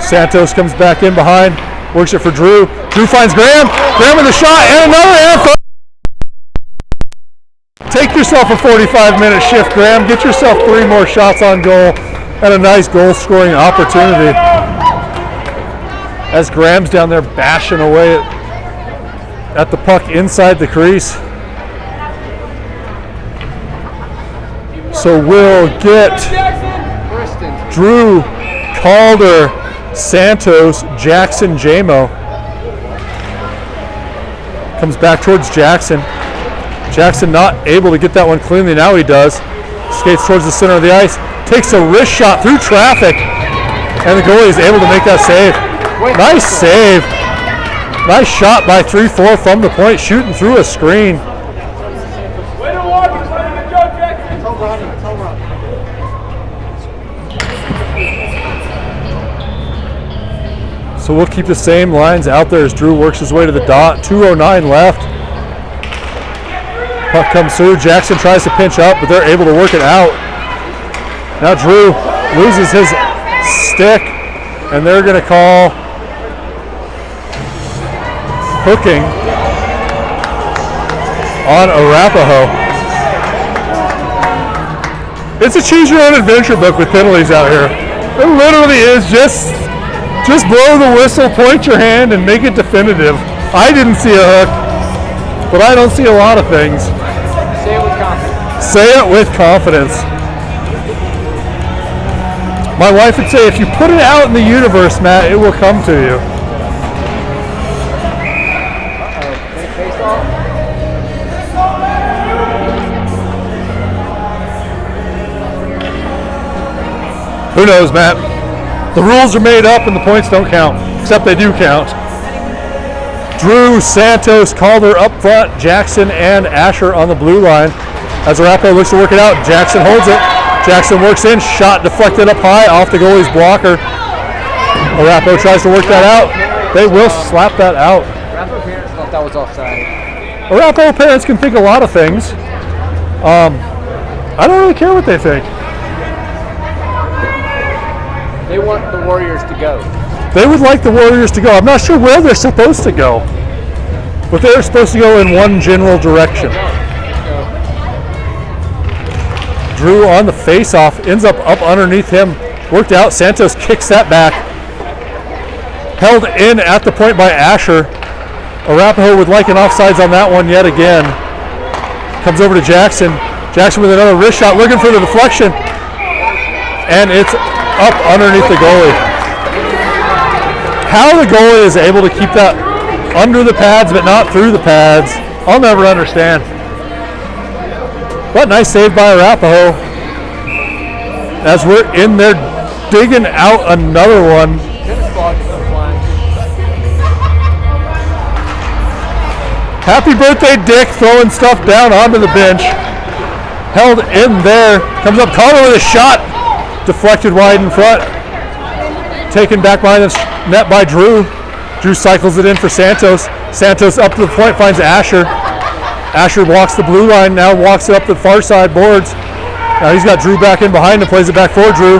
Santos comes back in behind. Works it for Drew. Drew finds Graham. Graham with a shot and another air. Take yourself a 45-minute shift, Graham. Get yourself 3 more shots on goal and a nice goal-scoring opportunity. As Graham's down there bashing away at the puck inside the crease. So we'll get Drew, Calder, Santos, Jackson, Jamo. Comes back towards Jackson. Jackson not able to get that one cleanly. Now he does. Skates towards the center of the ice. Takes a wrist shot through traffic. And the goalie is able to make that save. Nice save. Nice shot by 3-4 from the point, shooting through a screen. So we'll keep the same lines out there as Drew works his way to the dot. 2:09 left. Puck comes through. Jackson tries to pinch up, but they're able to work it out. Now Drew loses his stick, and they're going to call hooking on Arapahoe. It's a choose your own adventure book with penalties out here. It literally is just blow the whistle, point your hand, and make it definitive. I didn't see a hook, but I don't see a lot of things. Say it with confidence. Say it with confidence. My wife would say, if you put it out in the universe, Matt, it will come to you. Face off. Who knows, Matt? The rules are made up and the points don't count, except they do count. Drew, Santos, Calder up front, Jackson and Asher on the blue line. As Arapahoe looks to work it out, Jackson holds it. Jackson works in, shot deflected up high off the goalie's blocker. Arapahoe tries to work that out. They will slap that out. Arapahoe parents thought that was offside. Arapahoe parents can think a lot of things. I don't really care what they think. They want the Warriors to go. They would like the Warriors to go. I'm not sure where they're supposed to go, but they're supposed to go in one general direction. Drew on the face-off, ends up underneath him. Worked out. Santos kicks that back. Held in at the point by Asher. Arapahoe would like an offsides on that one yet again. Comes over to Jackson. Jackson with another wrist shot, looking for the deflection. And it's up underneath the goalie. How the goalie is able to keep that under the pads but not through the pads, I'll never understand. But nice save by Arapahoe. As we're in there digging out another one. Happy birthday, Dick, throwing stuff down onto the bench. Held in there. Comes up, Calder with a shot. Deflected wide in front. Taken back behind the net by Drew. Drew cycles it in for Santos. Santos up to the point, finds Asher. Asher walks the blue line, now walks it up the far side boards. Now he's got Drew back in behind him, plays it back for Drew.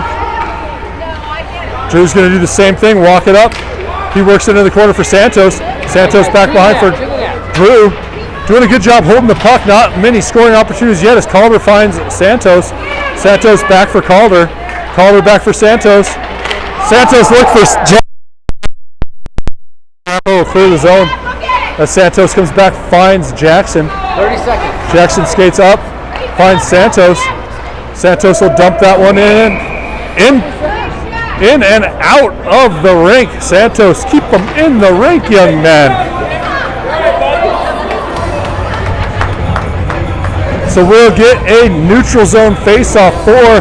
Drew's going to do the same thing, walk it up. He works into the corner for Santos. Santos back behind for Drew. Doing a good job holding the puck. Not many scoring opportunities yet as Calder finds Santos. Santos back for Calder. Calder back for Santos. Santos look for clear the zone. As Santos comes back, finds Jackson. 30 seconds. Jackson skates up, finds Santos. Santos will dump that one in and out of the rink. Santos, keep them in the rink, young man. So we'll get a neutral zone face-off for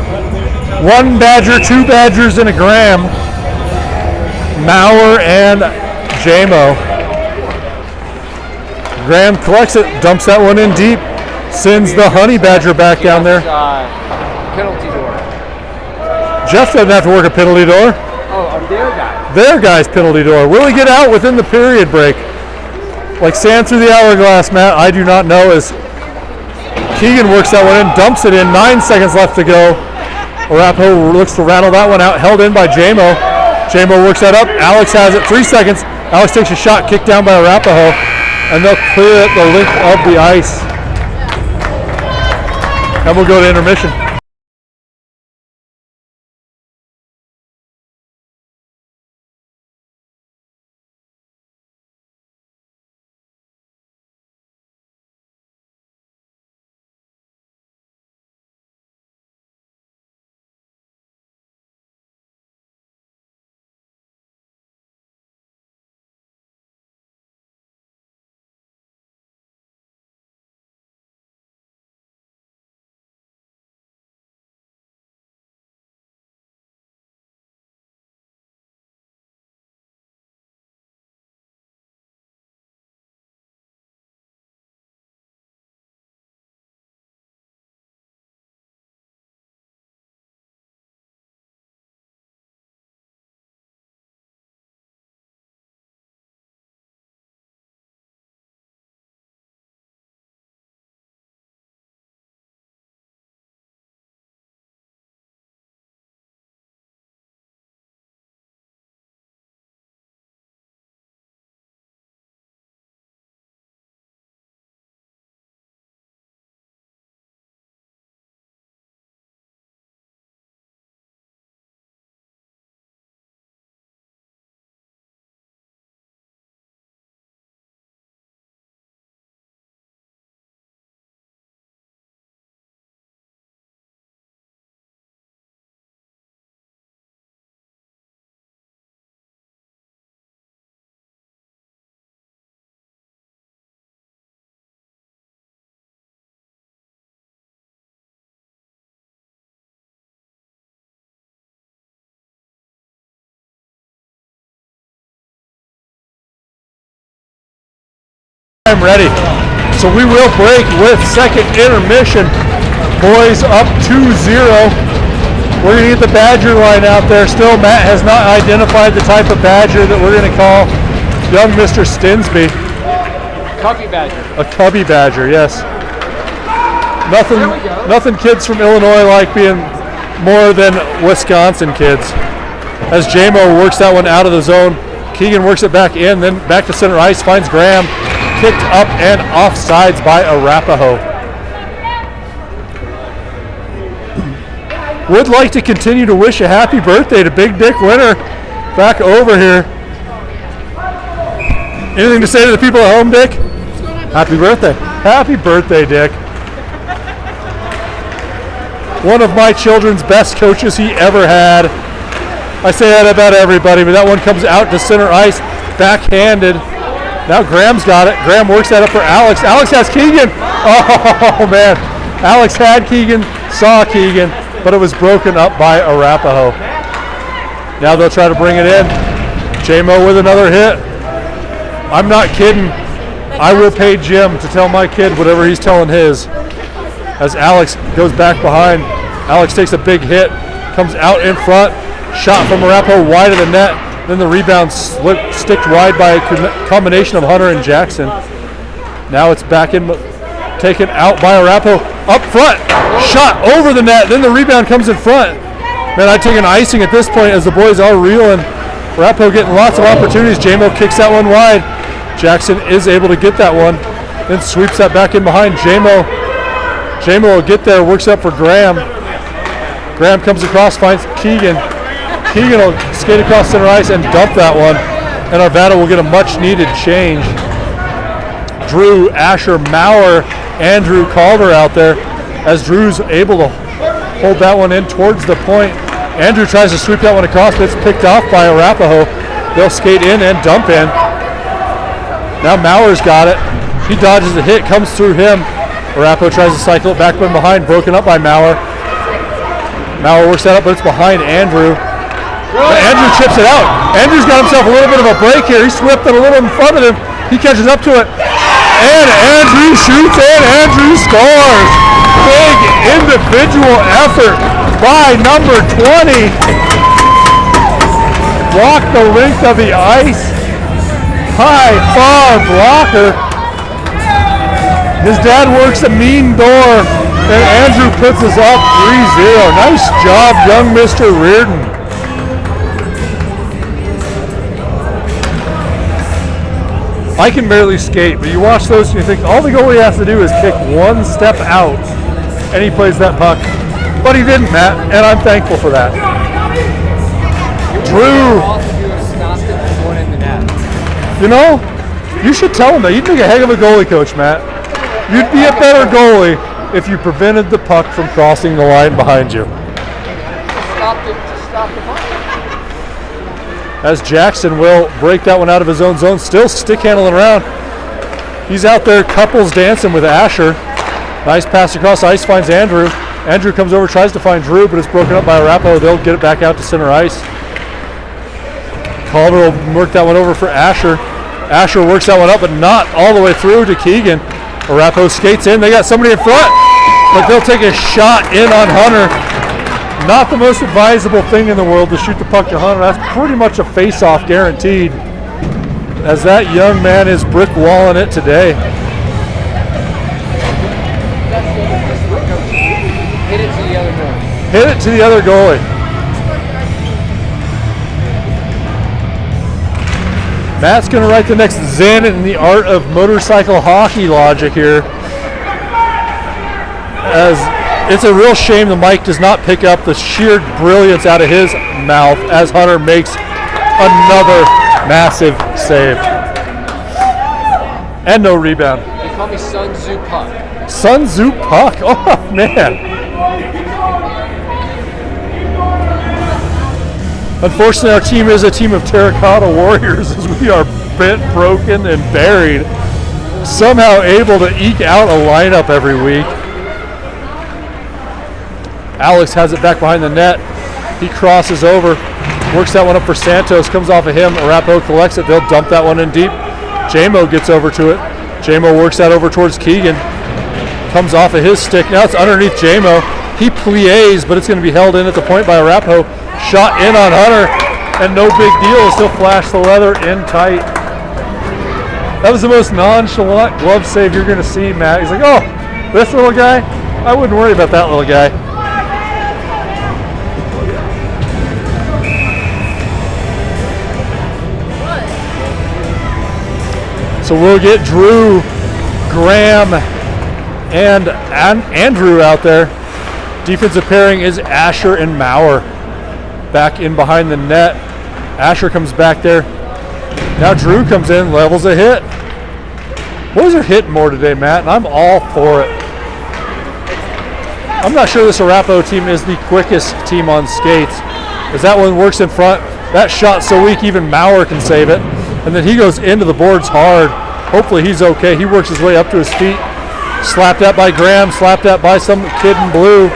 one Badger, two Badgers, and a Graham. Maurer and Jamo. Graham collects it, dumps that one in deep, sends the Honey Badger back down there. Penalty door. Jeff doesn't have to work a penalty door. Oh, their guy. Their guy's penalty door. Will he get out within the period break? Like sand through the hourglass, Matt, I do not know. As Keegan works that one in, dumps it in, 9 seconds left to go. Arapahoe looks to rattle that one out, held in by Jamo. Jamo works that up, Alex has it, 3 seconds. Alex takes a shot, kicked down by Arapahoe, and they'll clear the length of the ice. And we'll go to intermission. I'm ready. So we will break with second intermission. Boys up 2-0. We're going to get the Badger line out there. Still, Matt has not identified the type of Badger that we're going to call young Mr. Stinsby. Cubby Badger. A Cubby Badger, yes. Nothing kids from Illinois like being more than Wisconsin kids. as J-Mo works that one out of the zone. Keegan works it back in, then back to center ice, finds Graham. Kicked up and offsides by Arapahoe. Would like to continue to wish a happy birthday to Big Dick Winter back over here. Anything to say to the people at home, Dick? Happy birthday. Happy birthday, Dick. One of my children's best coaches he ever had. I say that about everybody, but that one comes out to center ice, backhanded. Now Graham's got it. Graham works that up for Alex. Alex has Keegan. Oh, man. Alex had Keegan, saw Keegan, but it was broken up by Arapahoe. Now they'll try to bring it in. J-Mo with another hit. I'm not kidding. I will pay Jim to tell my kid whatever he's telling his. As Alex goes back behind. Alex takes a big hit, comes out in front. Shot from Arapahoe wide of the net. Then the rebound sticked wide by a combination of Hunter and Jackson. Now it's back in, taken out by Arapahoe. Up front, shot over the net. Then the rebound comes in front. Man, I'd take an icing at this point as the boys are reeling. Arapahoe getting lots of opportunities. J-Mo kicks that one wide. Jackson is able to get that one. Then sweeps that back in behind J-Mo. J-Mo will get there, works up for Graham. Graham comes across, finds Keegan. Keegan will skate across center ice and dump that one, and Arvada will get a much-needed change. Drew, Asher, Maurer, Andrew Calder out there as Drew's able to hold that one in towards the point. Andrew tries to sweep that one across, but it's picked off by Arapahoe. They'll skate in and dump in. Now Maurer's got it. He dodges the hit, comes through him. Arapahoe tries to cycle it back from behind, broken up by Maurer. Maurer works that up, but it's behind Andrew. But Andrew chips it out. Andrew's got himself a little bit of a break here. He slipped it a little in front of him. He catches up to it. And Andrew shoots and Andrew scores. Big individual effort by number 20. Blocked the length of the ice. High far blocker. His dad works a mean door. And Andrew puts us up 3-0. Nice job, young Mr. Reardon. I can barely skate, but you watch those and you think all the goalie has to do is kick one step out, and he plays that puck. But he didn't, Matt, and I'm thankful for that. Drew. You know, you should tell him that. You'd make a heck of a goalie coach, Matt. You'd be a better goalie if you prevented the puck from crossing the line behind you. Stop the puck. As Jackson will break that one out of his own zone, still stick handling around. He's out there couples dancing with Asher. Nice pass across ice, finds Andrew. Andrew comes over, tries to find Drew, but it's broken up by Arapahoe. They'll get it back out to center ice. Calder will work that one over for Asher. Asher works that one up, but not all the way through to Keegan. Arapahoe skates in. They got somebody in front, but they'll take a shot in on Hunter. Not the most advisable thing in the world to shoot the puck to Hunter. That's pretty much a face-off guaranteed, as that young man is brick walling it today. Hit it to the other goalie. Hit it to the other goalie. Matt's going to write the next Zen in the art of motorcycle hockey logic here. As it's a real shame the mic does not pick up the sheer brilliance out of his mouth as Hunter makes another massive save. And no rebound. They call me Sun Tzu Puck. Sun Tzu Puck. Oh, man. Unfortunately, our team is a team of terracotta warriors as we are bent, broken, and buried. Somehow able to eke out a lineup every week. Alex has it back behind the net. He crosses over, works that one up for Santos, comes off of him. Arapahoe collects it. They'll dump that one in deep. J-Mo gets over to it. J-Mo works that over towards Keegan. Comes off of his stick. Now it's underneath J-Mo. He plies, but it's going to be held in at the point by Arapahoe. Shot in on Hunter, and no big deal. Still flash the leather in tight. That was the most nonchalant glove save you're going to see, Matt. He's like, oh, this little guy? I wouldn't worry about that little guy. So we'll get Drew, Graham, and Andrew out there. Defensive pairing is Asher and Maurer. Back in behind the net. Asher comes back there. Now Drew comes in, levels a hit. Boys are hitting more today, Matt, and I'm all for it. I'm not sure this Arapahoe team is the quickest team on skates, as that one works in front. That shot so weak, even Maurer can save it. And then he goes into the boards hard. Hopefully he's okay. He works his way up to his feet. Slapped at by Graham, slapped at by some kid in blue.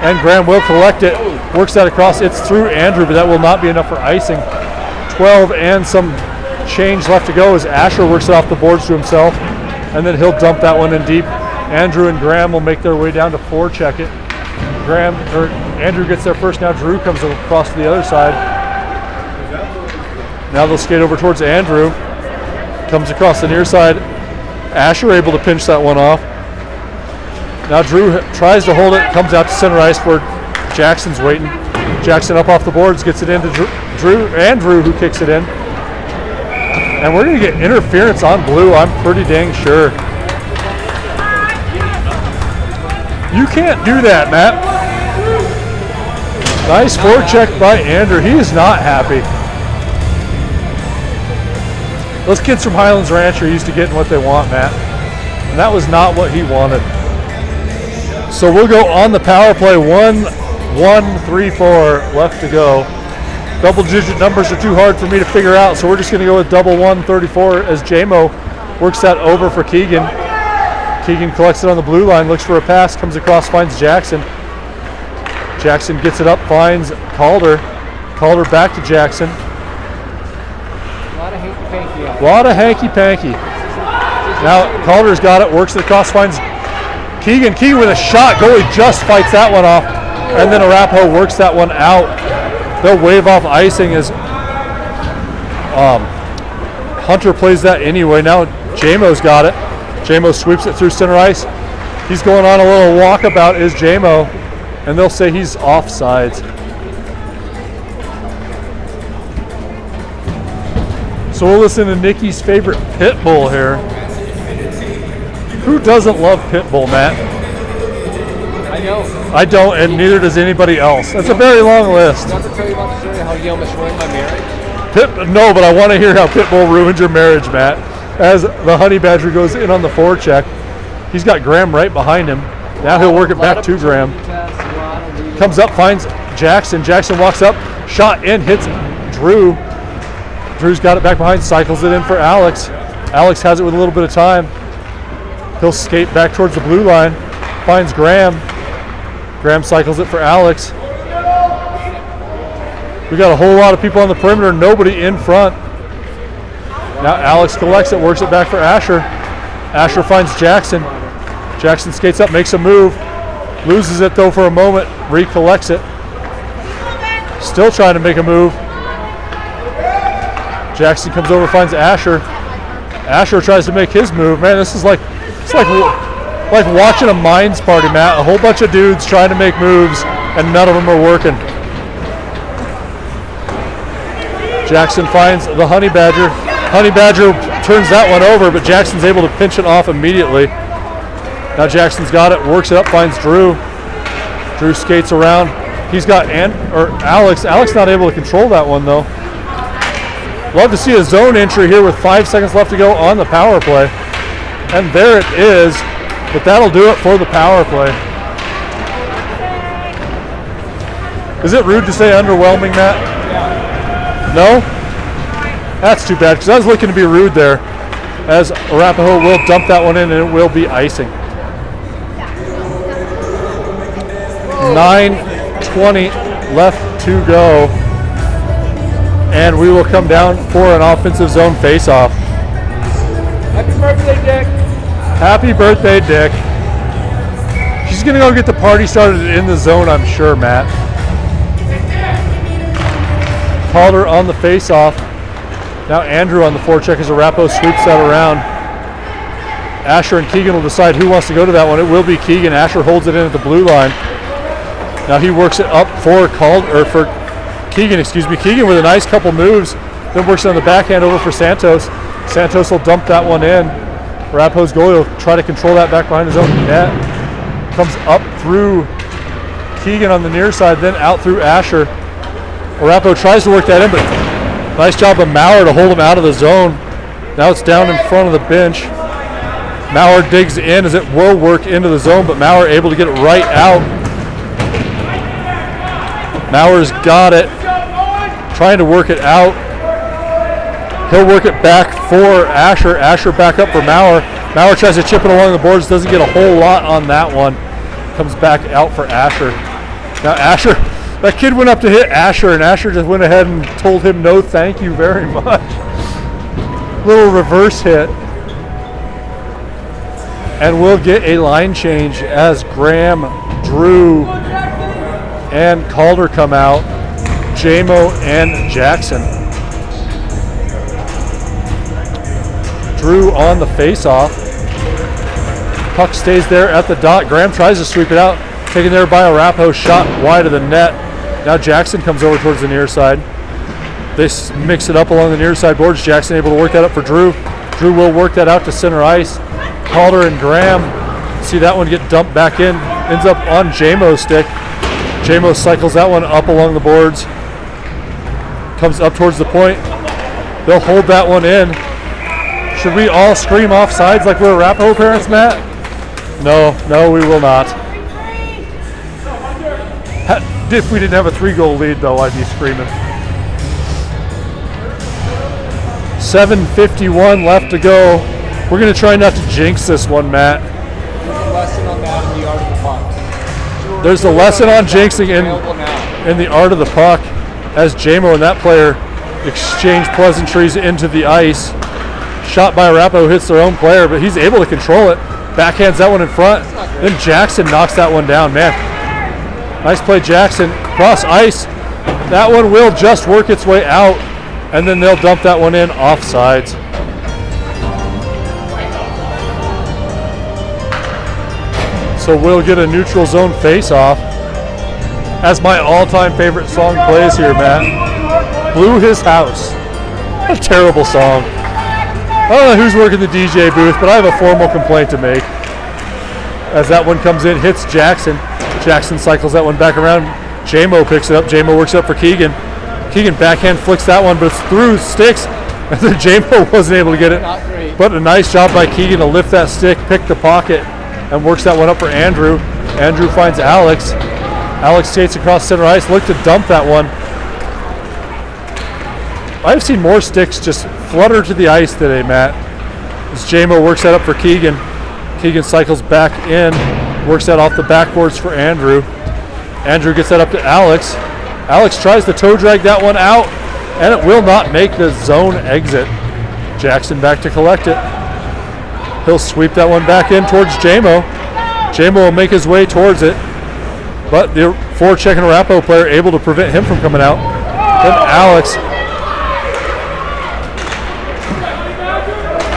And Graham will collect it. Works that across. It's through Andrew, but that will not be enough for icing. 12 and some change left to go as Asher works it off the boards to himself. And then he'll dump that one in deep. Andrew and Graham will make their way down to forecheck it. Andrew gets there first. Now Drew comes across to the other side. Now they'll skate over towards Andrew. Comes across the near side. Asher able to pinch that one off. Now Drew tries to hold it. Comes out to center ice where Jackson's waiting. Jackson up off the boards, gets it into Andrew who kicks it in. And we're going to get interference on blue, I'm pretty dang sure. You can't do that, Matt. Nice forecheck by Andrew. He is not happy. Those kids from Highlands Ranch are used to getting what they want, Matt. And that was not what he wanted. So we'll go on the power play. 1-1-3-4 left to go. Double-digit numbers are too hard for me to figure out, so we're just going to go with double 1-34 as JMO works that over for Keegan. Keegan collects it on the blue line, looks for a pass, comes across, finds Jackson. Jackson gets it up, finds Calder. Calder back to Jackson. A lot of hanky-panky. Now Calder's got it, works it across, finds Keegan. Keegan with a shot, goalie just fights that one off, and then Arapahoe works that one out. They'll wave off icing as Hunter plays that anyway. Now JMO's got it. JMO sweeps it through center ice. He's going on a little walkabout, is JMO, and they'll say he's offsides. So we'll listen to Nikki's favorite pit bull here. Who doesn't love pit bull, Matt? I know. I don't, and neither does anybody else. That's a very long list. Did I ever tell you about the story how he almost ruined my marriage? No, but I want to hear how Pitbull ruined your marriage, Matt. As the Honey Badger goes in on the forecheck, he's got Graham right behind him. Now he'll work it back to Graham. Comes up, finds Jackson. Jackson walks up, shot in, hits Drew. Drew's got it back behind, cycles it in for Alex. Alex has it with a little bit of time. He'll skate back towards the blue line, finds Graham. Graham cycles it for Alex. We got a whole lot of people on the perimeter, nobody in front. Now Alex collects it, works it back for Asher. Asher finds Jackson. Jackson skates up, makes a move. Loses it though for a moment, recollects it. Still trying to make a move. Jackson comes over, finds Asher. Asher tries to make his move. Man, this is like watching a mines party, Matt. A whole bunch of dudes trying to make moves, and none of them are working. Jackson finds the Honey Badger. Honey Badger turns that one over, but Jackson's able to pinch it off immediately. Now Jackson's got it, works it up, finds Drew. Drew skates around. He's got Alex. Alex not able to control that one though. Love to see a zone entry here with 5 seconds left to go on the power play. And there it is, but that'll do it for the power play. Is it rude to say underwhelming, Matt? No? That's too bad, because I was looking to be rude there, as Arapahoe will dump that one in and it will be icing. 9:20 left to go, and we will come down for an offensive zone face-off. Happy birthday, Dick. Happy birthday, Dick. She's going to go get the party started in the zone, I'm sure, Matt. Calder on the face-off. Now Andrew on the forecheck as Arapahoe sweeps that around. Asher and Keegan will decide who wants to go to that one. It will be Keegan. Asher holds it in at the blue line. Now he works it up for Keegan, Keegan with a nice couple moves. Then works it on the backhand over for Santos. Santos will dump that one in. Arapahoe's goalie will try to control that back behind his own net. Comes up through Keegan on the near side, then out through Asher. Arapahoe tries to work that in, but nice job of Maurer to hold him out of the zone. Now it's down in front of the bench. Maurer digs in as it will work into the zone, but Maurer able to get it right out. Maurer's got it, trying to work it out. He'll work it back for Asher. Asher back up for Maurer. Maurer tries to chip it along the boards, doesn't get a whole lot on that one. Comes back out for Asher. Now Asher, that kid went up to hit Asher, and Asher just went ahead and told him no thank you very much. Little reverse hit. And we'll get a line change as Graham, Drew, and Calder come out. JMO and Jackson. Drew on the face-off. Puck stays there at the dot. Graham tries to sweep it out. Taken there by Arapahoe, shot wide of the net. Now Jackson comes over towards the near side. They mix it up along the near side boards. Jackson able to work that up for Drew. Drew will work that out to center ice. Calder and Graham see that one get dumped back in. Ends up on JMO's stick. JMO cycles that one up along the boards. Comes up towards the point. They'll hold that one in. Should we all scream offsides like we're Arapahoe parents, Matt? No, we will not. If we didn't have a 3-goal lead, though, I'd be screaming. 7:51 left to go. We're going to try not to jinx this one, Matt. Lesson on that in the art of the puck. There's a lesson on jinxing in the art of the puck as JMO and that player exchange pleasantries into the ice. Shot by Arapahoe hits their own player, but he's able to control it. Backhands that one in front. Then Jackson knocks that one down. Man, nice play, Jackson. Cross ice. That one will just work its way out, and then they'll dump that one in offsides. So we'll get a neutral zone face-off. As my all-time favorite song plays here, Matt. Blew His House. A terrible song. I don't know who's working the DJ booth, but I have a formal complaint to make. As that one comes in, hits Jackson. Jackson cycles that one back around. JMO picks it up. JMO works it up for Keegan. Keegan backhand flicks that one, but it's through sticks. And then JMO wasn't able to get it. Not great. But a nice job by Keegan to lift that stick, pick the pocket, and works that one up for Andrew. Andrew finds Alex. Alex skates across center ice. Look to dump that one. I've seen more sticks just flutter to the ice today, Matt. As JMO works that up for Keegan. Keegan cycles back in, works that off the backboards for Andrew. Andrew gets that up to Alex. Alex tries to toe drag that one out, and it will not make the zone exit. Jackson back to collect it. He'll sweep that one back in towards JMO. JMO will make his way towards it, but the forechecking Arapahoe player able to prevent him from coming out. Then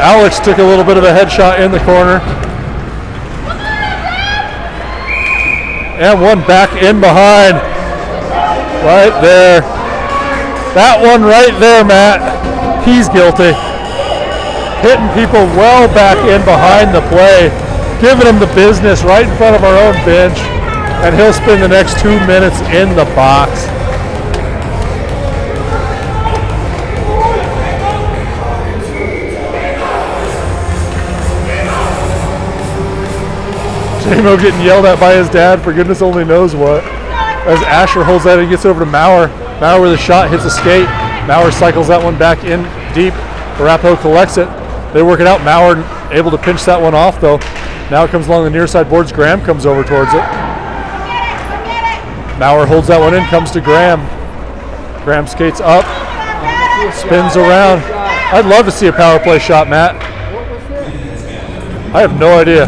Alex took a little bit of a headshot in the corner. And one back in behind. Right there. That one right there, Matt. He's guilty. Hitting people well back in behind the play. Giving him the business right in front of our own bench. And he'll spend the next 2 minutes in the box. JMO getting yelled at by his dad for goodness only knows what. As Asher holds that and gets over to Maurer. Maurer with a shot, hits a skate. Maurer cycles that one back in deep. Arapahoe collects it. They work it out. Maurer able to pinch that one off though. Now it comes along the near side boards. Graham comes over towards it. Maurer holds that one in, comes to Graham. Graham skates up, spins around. I'd love to see a power play shot, Matt. I have no idea.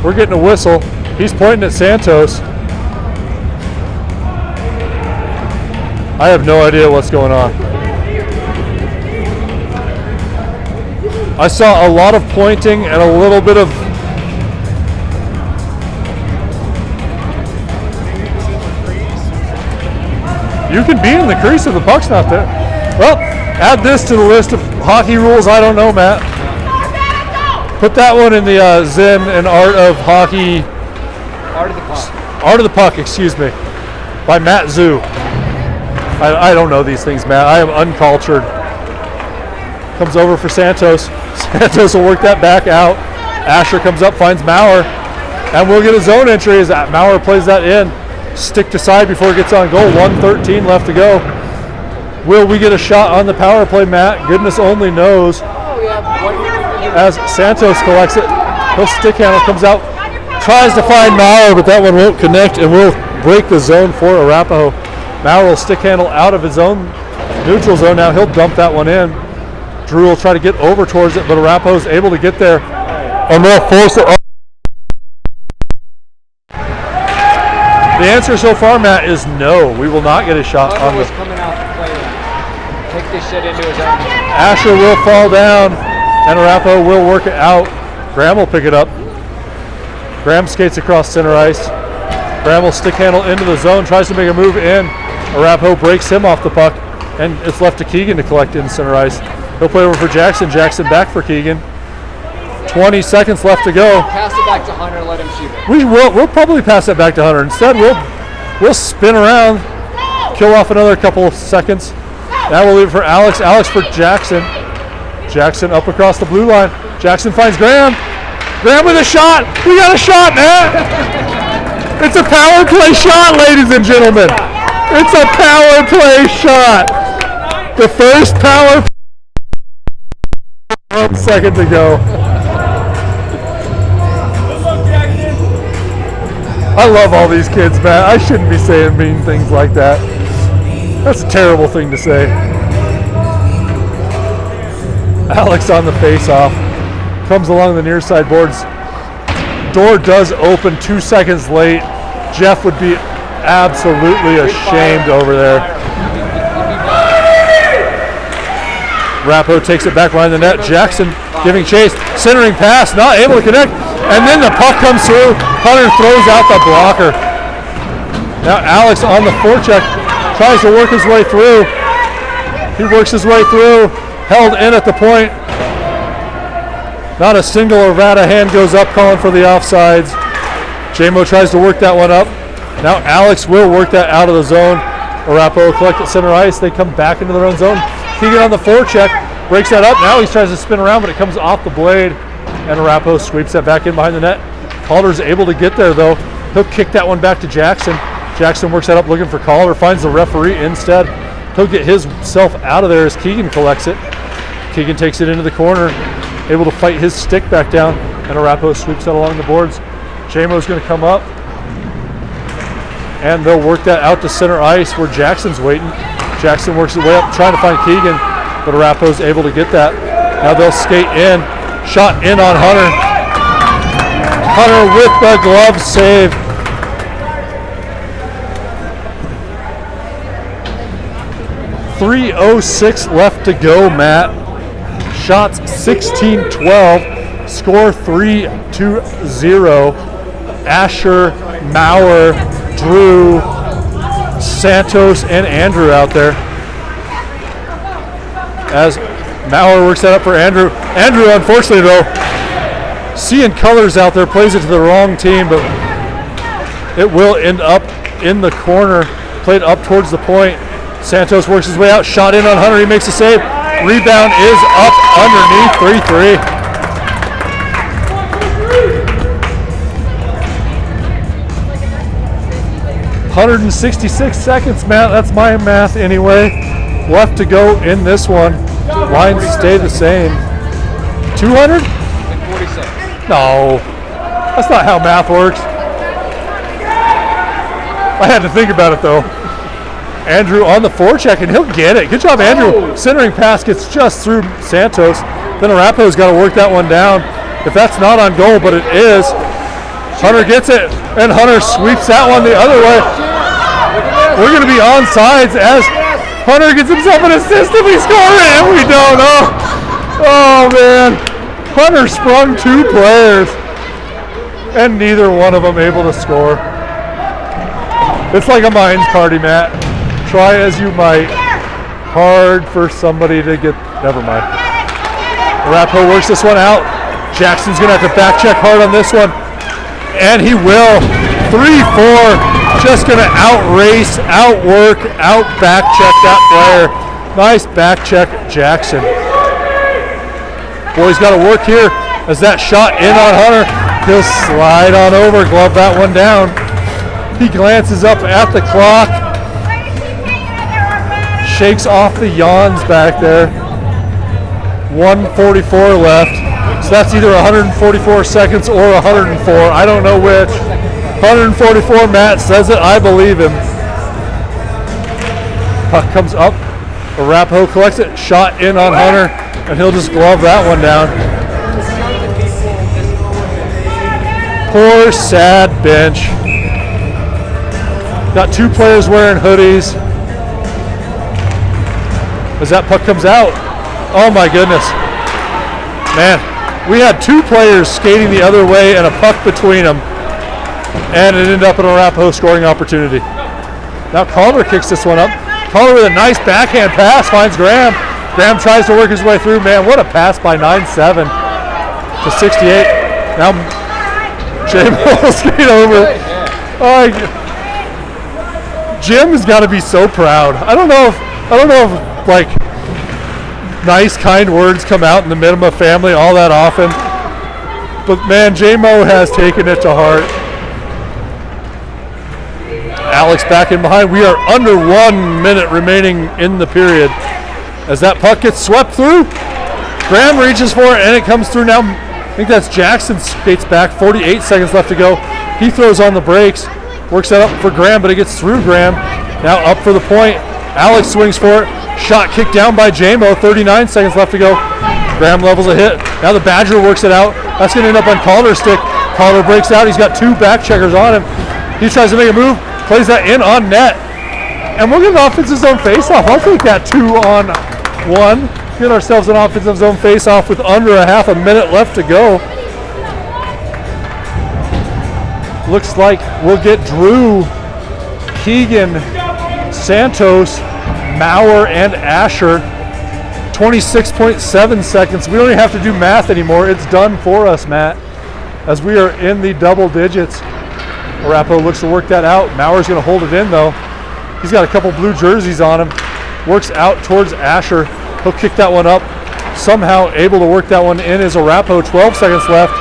We're getting a whistle. He's pointing at Santos. I have no idea what's going on. I saw a lot of pointing and a little bit of... You can be in the crease if the puck's not there. Well, Add this to the list of hockey rules I don't know, Matt. Put that one in the Zen and Art of Hockey. Art of the Puck. Art of the Puck, excuse me, by Matt Zoo. I don't know these things, Matt. I am uncultured. Comes over for Santos. Santos will work that back out. Asher comes up, finds Maurer, and we'll get a zone entry as Maurer plays that in. Stick to side before it gets on goal. 1:13 left to go. Will we get a shot on the power play, Matt? Goodness only knows. As Santos collects it, he'll stick handle, comes out, tries to find Maurer, but that one won't connect, and will break the zone for Arapahoe. Maurer will stick handle out of his own neutral zone now. He'll dump that one in. Drew will try to get over towards it, but Arapahoe's able to get there, and they'll force it. The answer so far, Matt, is no. We will not get a shot on the. Coming out to play that. Take this shit into his own. Asher will fall down, and Arapahoe will work it out. Graham will pick it up. Graham skates across center ice. Graham will stick handle into the zone, tries to make a move in. Arapahoe breaks him off the puck, and it's left to Keegan to collect in center ice. He'll play over for Jackson. Jackson back for Keegan. 20 seconds left to go. Pass it back to Hunter, let him shoot it. We'll probably pass that back to Hunter. Instead, we'll spin around, kill off another couple of seconds. Now we'll leave it for Alex. Alex for Jackson. Jackson up across the blue line. Jackson finds Graham. Graham with a shot. We got a shot, man. It's a power play shot, ladies and gentlemen. It's a power play shot. The first power play. 1 second to go. I love all these kids, man. I shouldn't be saying mean things like that. That's a terrible thing to say. Alex on the face-off. Comes along the near side boards. Door does open 2 seconds late. Jeff would be absolutely ashamed over there. Arapahoe takes it back behind the net. Jackson giving chase. Centering pass, not able to connect. And then the puck comes through. Hunter throws out the blocker. Now Alex on the forecheck tries to work his way through. He works his way through. Held in at the point. Not a single Arvada hand goes up calling for the offsides. J-Mo tries to work that one up. Now Alex will work that out of the zone. Arapahoe collect at center ice. They come back into their own zone. Keegan on the forecheck. Breaks that up. Now he tries to spin around, but it comes off the blade. And Arapahoe sweeps that back in behind the net. Calder's able to get there, though. He'll kick that one back to Jackson. Jackson works that up looking for Calder. Finds the referee instead. He'll get himself out of there as Keegan collects it. Keegan takes it into the corner. Able to fight his stick back down. And Arapahoe sweeps that along the boards. J-Mo's going to come up. And they'll work that out to center ice where Jackson's waiting. Jackson works his way up trying to find Keegan. But Arapahoe's able to get that. Now they'll skate in. Shot in on Hunter. Hunter with the glove save. .306 left to go, Matt. Shots 16-12. Score 3-0. Asher, Maurer, Drew, Santos, and Andrew out there. As Maurer works that up for Andrew. Andrew, unfortunately, though, seeing colors out there, plays it to the wrong team, but it will end up in the corner, played up towards the point. Santos works his way out, shot in on Hunter, he makes a save. Rebound is up underneath, 3-3. .166 seconds, Matt, that's my math anyway. Left to go in this one. Lines stay the same. 200? 46. No, that's not how math works. I had to think about it though. Andrew on the forecheck, and he'll get it. Good job, Andrew. Centering pass gets just through Santos. Then Arapahoe's got to work that one down. If that's not on goal, but it is. Hunter gets it, and Hunter sweeps that one the other way. We're going to be on sides as Hunter gets himself an assist if he scores it, and we don't. Oh, man. Hunter sprung 2 players, and neither one of them able to score. It's like a Mines party, Matt. Try as you might. hard for somebody to get, never mind. Arapahoe works this one out. Jackson's gonna have to back check hard on this one. And he will. 3-4. Just gonna outrace, outwork, out back check that player. Nice back check, Jackson. Boy's gotta work here as that shot in on Hunter. He'll slide on over, glove that one down. He glances up at the clock. Shakes off the yawns back there. 1:44 left. So that's either 144 seconds or 104. I don't know which. 144, Matt says it. I believe him. Puck comes up. Arapahoe collects it. Shot in on Hunter. And he'll just glove that one down. Poor, sad bench. Got two players wearing hoodies. As that puck comes out. Oh my goodness. Man, we had two players skating the other way and a puck between them. And it ended up an Arapahoe scoring opportunity. Now Calder kicks this one up. Calder with a nice backhand pass finds Graham. Graham tries to work his way through. Man, what a pass by 9-7 to 68. Now Jim will skate over. Jim has got to be so proud. I don't know if like nice, kind words come out in the Minima family all that often. But man, J-Mo has taken it to heart. Alex back in behind. We are under 1 minute remaining in the period. As that puck gets swept through, Graham reaches for it and it comes through now. I think that's Jackson skates back. 48 seconds left to go. He throws on the brakes. Works that up for Graham, but it gets through Graham. Now up for the point. Alex swings for it. Shot kicked down by J-Mo. 39 seconds left to go. Graham levels a hit. Now the Badger works it out. That's going to end up on Calder's stick. Calder breaks out. He's got two back checkers on him. He tries to make a move. Plays that in on net. And we'll get an offensive zone face-off. I'll take that 2-on-1. Get ourselves an offensive zone face-off with under a half a minute left to go. Looks like we'll get Drew, Keegan, Santos, Maurer, and Asher. 26.7 seconds. We don't even have to do math anymore. It's done for us, Matt, as we are in the double digits. Arapahoe looks to work that out. Maurer's going to hold it in, though. He's got a couple blue jerseys on him. Works out towards Asher. He'll kick that one up. Somehow able to work that one in is Arapahoe. 12 seconds left.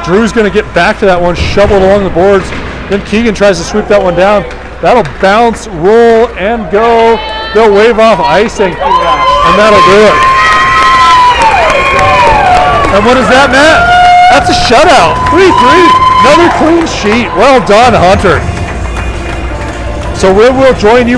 Drew's going to get back to that one, shovel it along the boards. Then Keegan tries to sweep that one down. That'll bounce, roll, and go. They'll wave off icing, and that'll do it. And what is that, Matt? That's a shutout. 3-3. Another clean sheet. Well done, Hunter. So we will join you